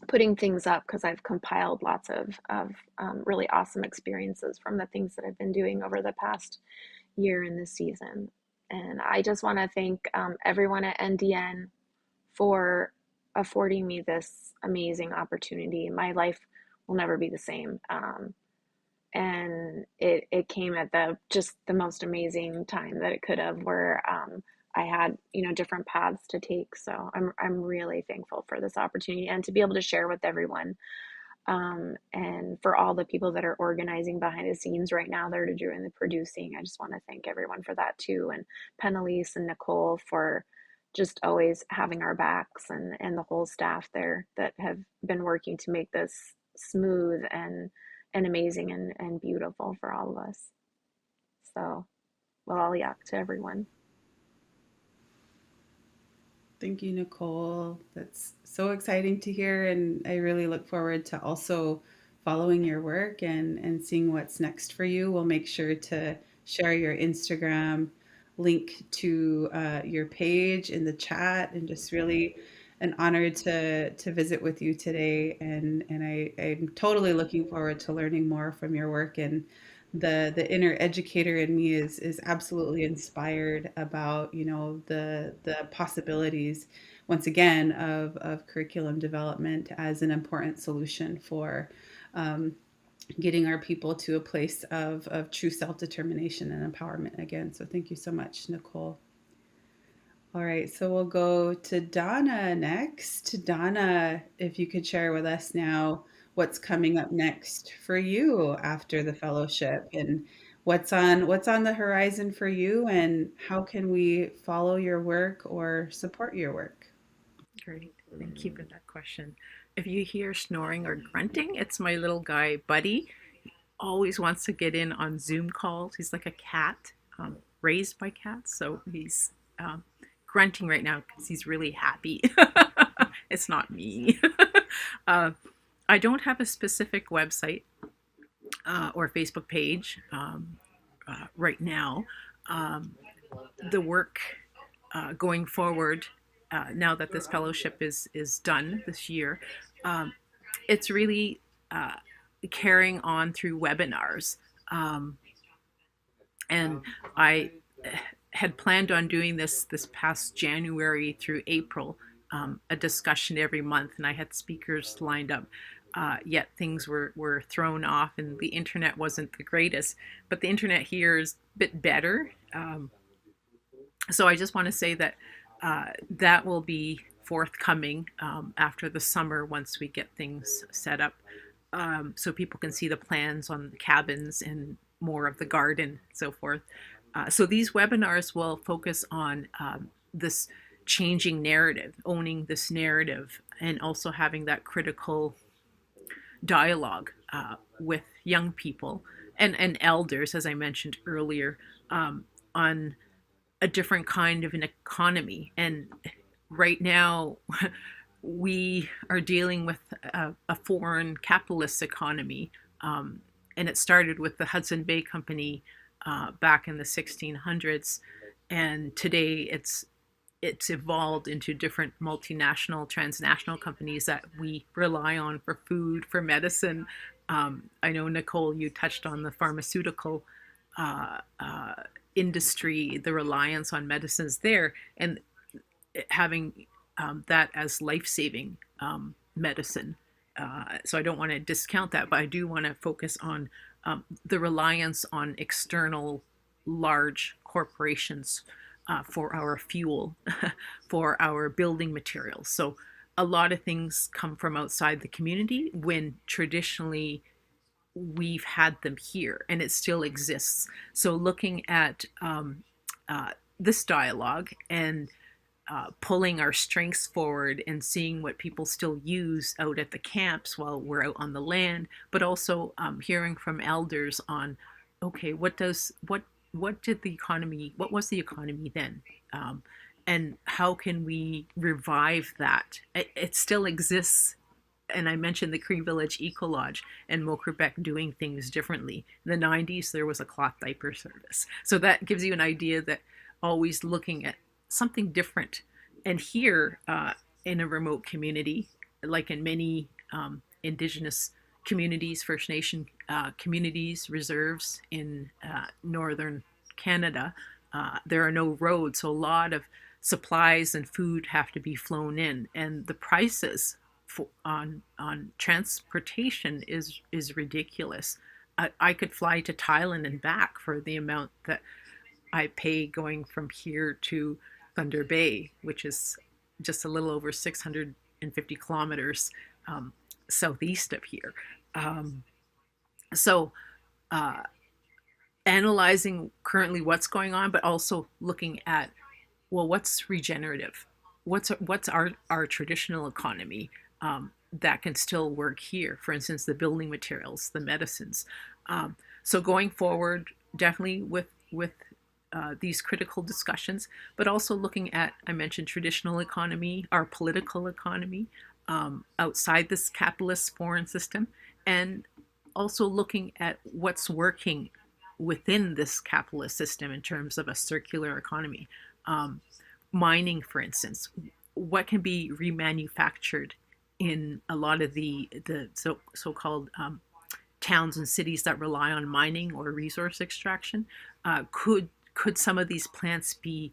putting things up, because I've compiled lots of really awesome experiences from the things that I've been doing over the past year in this season. And I just want to thank everyone at NDN for affording me this amazing opportunity. My life will never be the same. And it came at just the most amazing time that it could have, where I had different paths to take. So I'm really thankful for this opportunity, and to be able to share with everyone And for all the people that are organizing behind the scenes right now that are doing the producing, I just want to thank everyone for that too. And Penelise and Nicole for just always having our backs, and the whole staff there that have been working to make this smooth and amazing and beautiful for all of us. So, well, yeah, to everyone. Thank you, Nicole. That's so exciting to hear. And I really look forward to also following your work and seeing what's next for you. We'll make sure to share your Instagram link to your page in the chat, and just really an honor to visit with you today. I'm totally looking forward to learning more from your work. And the inner educator in me is absolutely inspired about, you know, the possibilities once again of curriculum development as an important solution for getting our people to a place of true self-determination and empowerment again. So thank you so much, Nicole. All right, so we'll go to Donna next. Donna, if you could share with us now what's coming up next for you after the fellowship, and what's on the horizon for you, and how can we follow your work or support your work? Great. Thank you for that question. If you hear snoring or grunting, it's my little guy, Buddy. He always wants to get in on Zoom calls. He's like a cat, raised by cats. So he's grunting right now because he's really happy. It's not me. uh, I don't have a specific website or Facebook page right now. Um, the work going forward, now that this fellowship is done this year, um, it's really carrying on through webinars. Um, and I had planned on doing this past January through April, a discussion every month, and I had speakers lined up. Yet things were thrown off, and the internet wasn't the greatest. But the internet here is a bit better. So I just want to say that that will be forthcoming after the summer once we get things set up, so people can see the plans on the cabins and more of the garden and so forth. So these webinars will focus on this changing narrative, owning this narrative, and also having that critical dialogue with young people and elders, as I mentioned earlier, on a different kind of an economy. And right now, we are dealing with a foreign capitalist economy. And it started with the Hudson Bay Company back in the 1600s. And today it's evolved into different multinational, transnational companies that we rely on for food, for medicine. I know, Nicole, you touched on the pharmaceutical uh, uh, industry, the reliance on medicines there, and having that as life-saving medicine. So I don't want to discount that, but I do want to focus on the reliance on external large corporations for our fuel, for our building materials. So a lot of things come from outside the community when traditionally we've had them here and it still exists. So looking at this dialogue and pulling our strengths forward and seeing what people still use out at the camps while we're out on the land, but also hearing from elders on, okay, what did the economy, what was the economy then? And how can we revive that? It still exists. And I mentioned the Cree Village Eco Lodge and Moquebec doing things differently. In the 90s, there was a cloth diaper service. So that gives you an idea that always looking at something different. And here in a remote community, like in many Indigenous communities, First Nation communities, reserves in northern Canada, there are no roads. So a lot of supplies and food have to be flown in. And the prices on transportation is ridiculous. I could fly to Thailand and back for the amount that I pay going from here to Thunder Bay, which is just a little over 650 kilometers. southeast of here. So analyzing currently what's going on, but also looking at, well, what's regenerative? What's our traditional economy that can still work here? For instance, the building materials, the medicines. So going forward, definitely with these critical discussions, but also looking at, I mentioned traditional economy, our political economy outside this capitalist foreign system, and also looking at what's working within this capitalist system in terms of a circular economy. Mining, for instance, what can be remanufactured in a lot of the so-called towns and cities that rely on mining or resource extraction? Could some of these plants be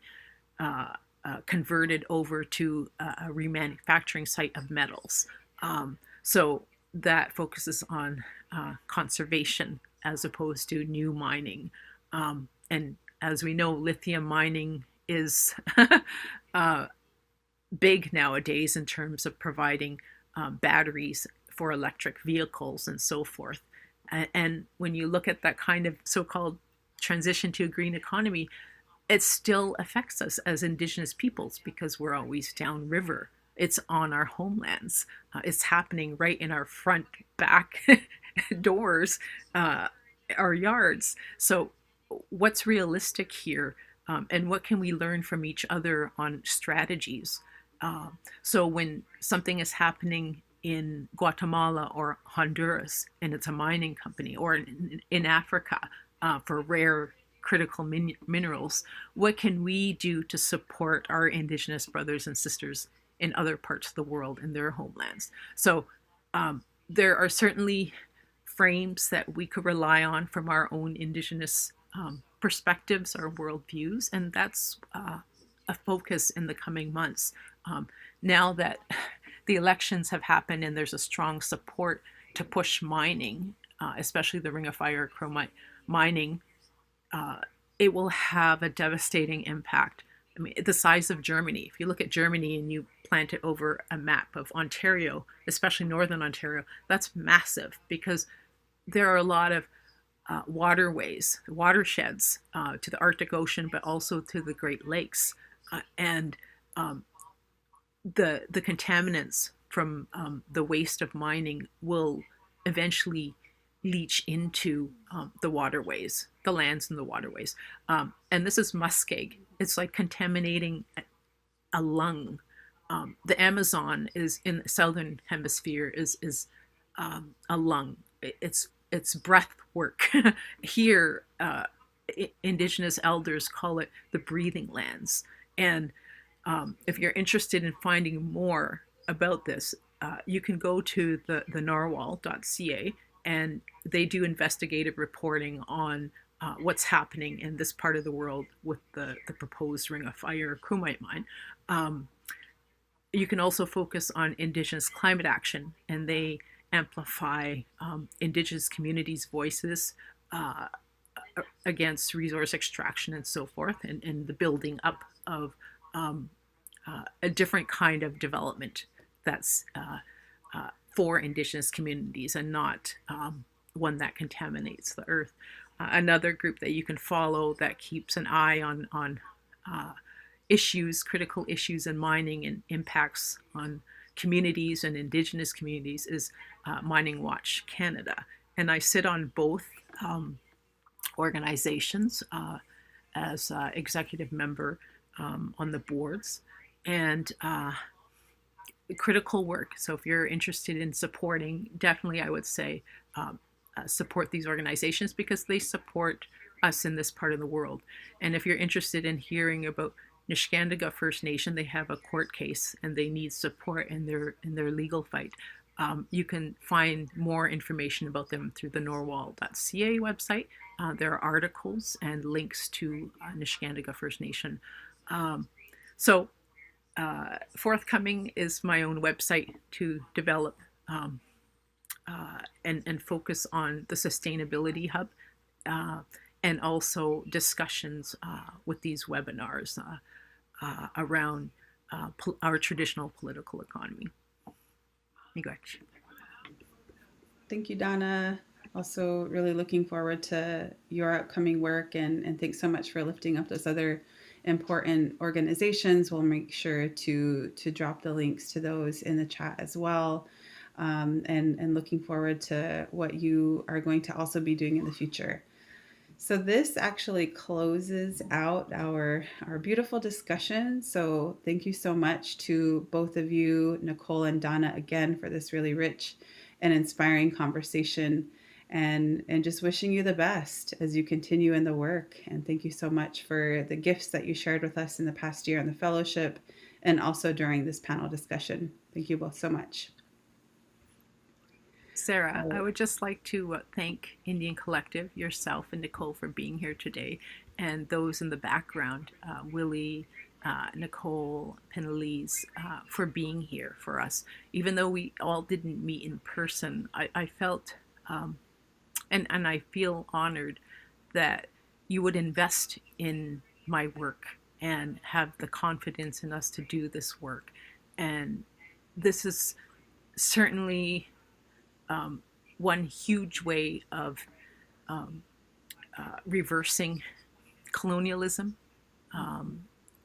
converted over to a remanufacturing site of metals? So that focuses on conservation as opposed to new mining. And as we know, lithium mining is big nowadays in terms of providing batteries for electric vehicles and so forth. And when you look at that kind of so-called transition to a green economy, it still affects us as Indigenous peoples because we're always downriver. It's on our homelands. It's happening right in our front, back doors, our yards. So what's realistic here? And what can we learn from each other on strategies? So when something is happening in Guatemala or Honduras and it's a mining company, or in Africa for rare critical minerals, what can we do to support our Indigenous brothers and sisters in other parts of the world in their homelands? So there are certainly frames that we could rely on from our own Indigenous perspectives, our worldviews, and that's a focus in the coming months. Now that the elections have happened and there's a strong support to push mining, especially the Ring of Fire chromite mining, it will have a devastating impact. I mean, the size of Germany. If you look at Germany and you plant it over a map of Ontario, especially Northern Ontario, that's massive because there are a lot of waterways, watersheds to the Arctic Ocean, but also to the Great Lakes. And the contaminants from the waste of mining will eventually leach into the waterways, the lands and the waterways. And this is muskeg. It's like contaminating a lung. The Amazon is in the southern hemisphere is a lung. It's breath work. Here, Indigenous elders call it the breathing lands. And if you're interested in finding more about this, you can go to the narwhal.ca, and they do investigative reporting on what's happening in this part of the world with the proposed Ring of Fire chromite mine. You can also focus on Indigenous climate action, and they amplify Indigenous communities' voices against resource extraction and so forth, and the building up of a different kind of development that's for Indigenous communities and not one that contaminates the earth. Another group that you can follow that keeps an eye on issues, critical issues in mining and impacts on communities and Indigenous communities is Mining Watch Canada. And I sit on both organizations as executive member on the boards, and critical work. So if you're interested in supporting, definitely I would say support these organizations because they support us in this part of the world. And if you're interested in hearing about Niskandiga First Nation, they have a court case and they need support in their legal fight. You can find more information about them through the norwal.ca website. There are articles and links to Niskandiga First Nation. So forthcoming is my own website to develop and focus on the sustainability hub and also discussions with these webinars around our traditional political economy. Miigwech. Thank you, Donna. Also, really looking forward to your upcoming work, and thanks so much for lifting up those other important organizations. We'll make sure to drop the links to those in the chat as well. And looking forward to what you are going to also be doing in the future. So this actually closes out our beautiful discussion. So thank you so much to both of you, Nicole and Donna, again for this really rich and inspiring conversation. And just wishing you the best as you continue in the work. And thank you so much for the gifts that you shared with us in the past year on the fellowship and also during this panel discussion. Thank you both so much. Sarah, I would just like to thank Indian Collective, yourself and Nicole for being here today, and those in the background, Willie, Nicole, Penelise, for being here for us. Even though we all didn't meet in person, I felt, and I feel honored that you would invest in my work and have the confidence in us to do this work. And this is certainly one huge way of reversing colonialism,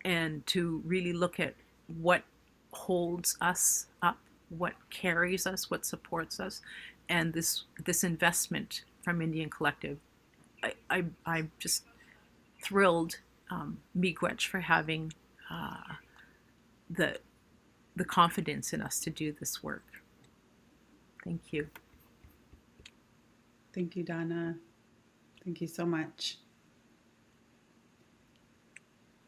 and to really look at what holds us up, what carries us, what supports us, and this investment from Indian Collective. I'm just thrilled, miigwech, for having the confidence in us to do this work. Thank you. Thank you, Donna. Thank you so much.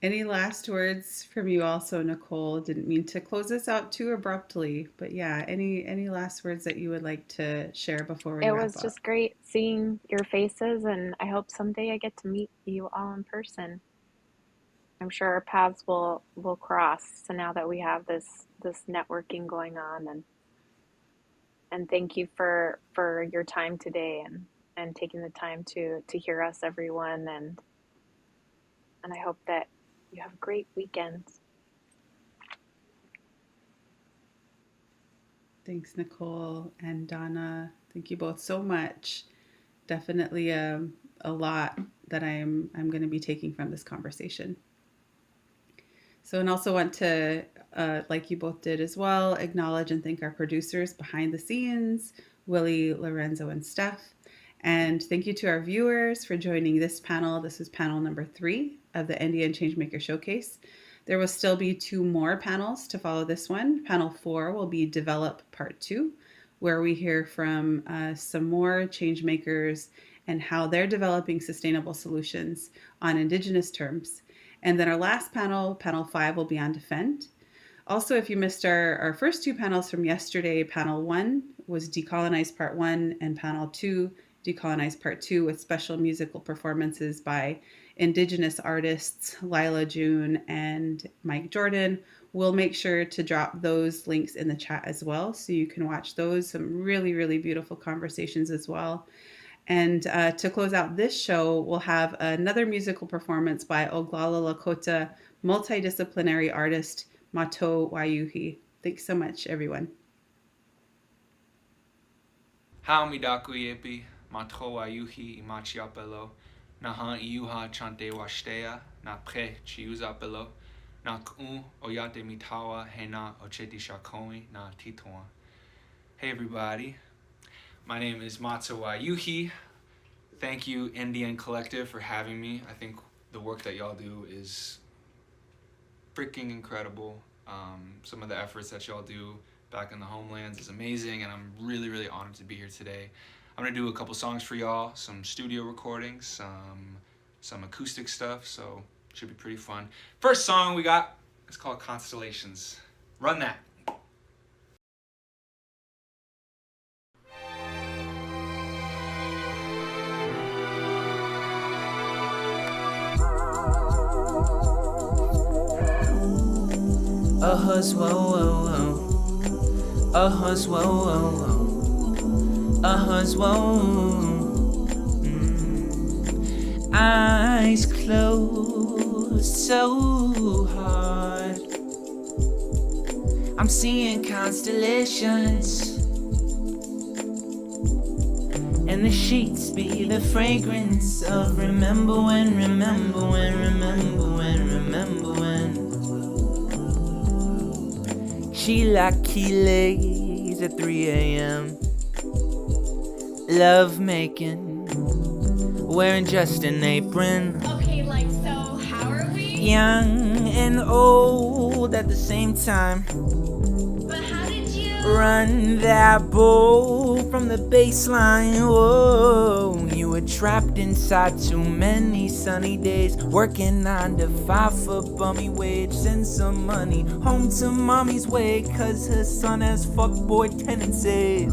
Any last words from you also, Nicole? Didn't mean to close this out too abruptly, but yeah, any last words that you would like to share before we It wrap was up? just great seeing your faces, and I hope someday I get to meet you all in person. I'm sure our paths will cross. So now that we have this networking going on, and thank you for your time today, and taking the time to hear us, everyone, and I hope that you have a great weekend. Thanks, Nicole and Donna. Thank you both so much. Definitely a lot that I'm going to be taking from this conversation. So, and also want to, like you both did as well, acknowledge and thank our producers behind the scenes, Willie, Lorenzo, and Steph. And thank you to our viewers for joining this panel. This is panel number 3 of the NDN Changemaker Showcase. There will still be 2 more panels to follow this one. Panel 4 will be Develop Part 2, where we hear from some more changemakers and how they're developing sustainable solutions on Indigenous terms. And then our last panel, panel 5, will be on Defend. Also, if you missed our first 2 panels from yesterday, panel 1 was Decolonize Part 1, and panel 2, Decolonize Part 2, with special musical performances by Indigenous artists Lila June and Mike Jordan. We'll make sure to drop those links in the chat as well, so you can watch those. Some really, really beautiful conversations as well. And to close out this show, we'll have another musical performance by Oglala Lakota multidisciplinary artist Mato Wayuhi. Thanks so much, everyone. Haumidaku yepi, Mato Wayuhi imachiapelo, Naha iuha chante washtea, na pre chiuzapelo, na ku oyate mitawa hena ocheti shakoi na titoa. Hey everybody. My name is Mato Wayuhi. Thank you, NDN Collective, for having me. I think the work that y'all do is freaking incredible. Some of the efforts that y'all do back in the homelands is amazing, and I'm really, really honored to be here today. I'm gonna do a couple songs for y'all, some studio recordings, some acoustic stuff, so it should be pretty fun. First song we got is called Constellations. Run that. Uh-hus, whoa, whoa, whoa. Uh-hus, whoa, whoa, whoa. Uh-hus, whoa. Eyes closed so hard. I'm seeing constellations. and the sheets be the fragrance of remember when, remember when, remember when, remember when. Chilaquiles at 3 a.m. Love making, wearing just an apron. Okay, like, so how are we? Young and old at the same time. But how did you? Run that bull from the baseline. Whoa, you were trapped inside too many sunny days, working 9 to 5 for bummy wage. Send some money home to mommy's way, cause her son has fuckboy tendencies.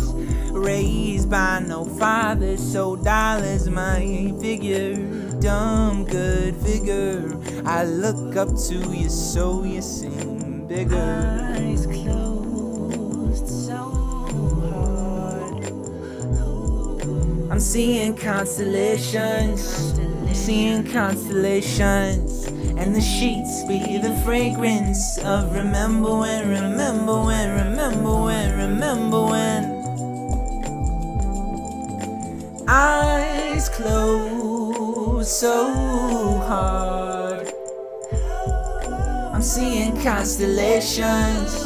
Raised by no father, so dollars my figure. Dumb good figure. I look up to you so you seem bigger. Eyes closed so hard. I'm seeing constellations, seeing constellations, and the sheets be the fragrance of remember when, remember when, remember when, remember when. Eyes closed so hard. I'm seeing constellations,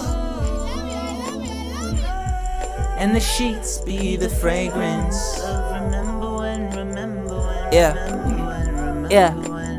and the sheets be the fragrance of remember when, remember when, remember when, remember when.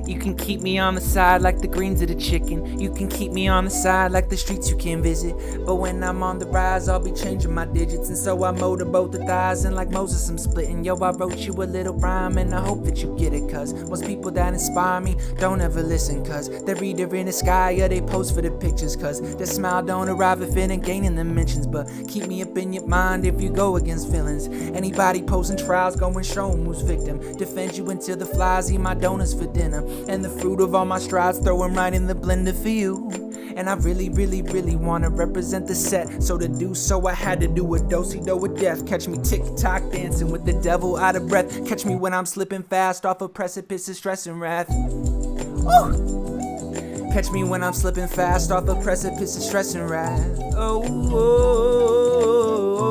You can keep me on the side like the greens of the chicken. You can keep me on the side like the streets you can't visit. But when I'm on the rise, I'll be changing my digits. And so I motorboat the thighs, and like Moses I'm splitting. Yo, I wrote you a little rhyme, and I hope that you get it. Cause most people that inspire me don't ever listen. Cause they're either in the sky or they post for the pictures. Cause their smile don't arrive if it ain't gaining the mentions. But keep me up in your mind if you go against feelings. Anybody posting trials, go and show 'em who's victim. Defend you until the flies eat my donuts for dinner. And the fruit of all my strides, throw 'em right in the blender for you. And I really, really, really wanna represent the set. So to do so, I had to do a do-si-do with death. Catch me tick-tock dancing with the devil out of breath. Catch me when I'm slipping fast off a precipice of stress and wrath. Woo! Catch me when I'm slipping fast off a precipice of stress and wrath. Oh, oh, oh, oh.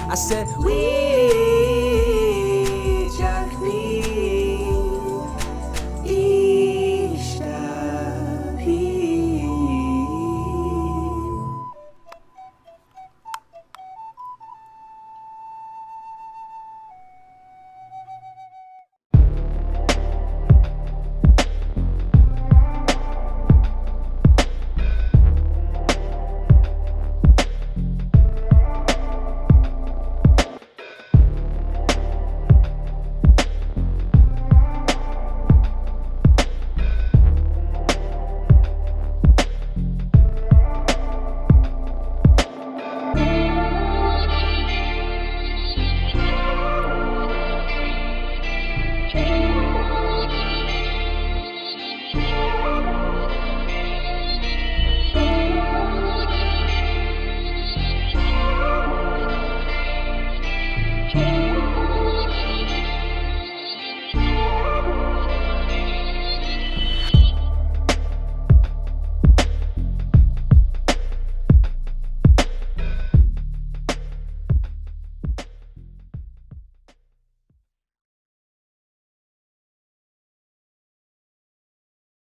I said, we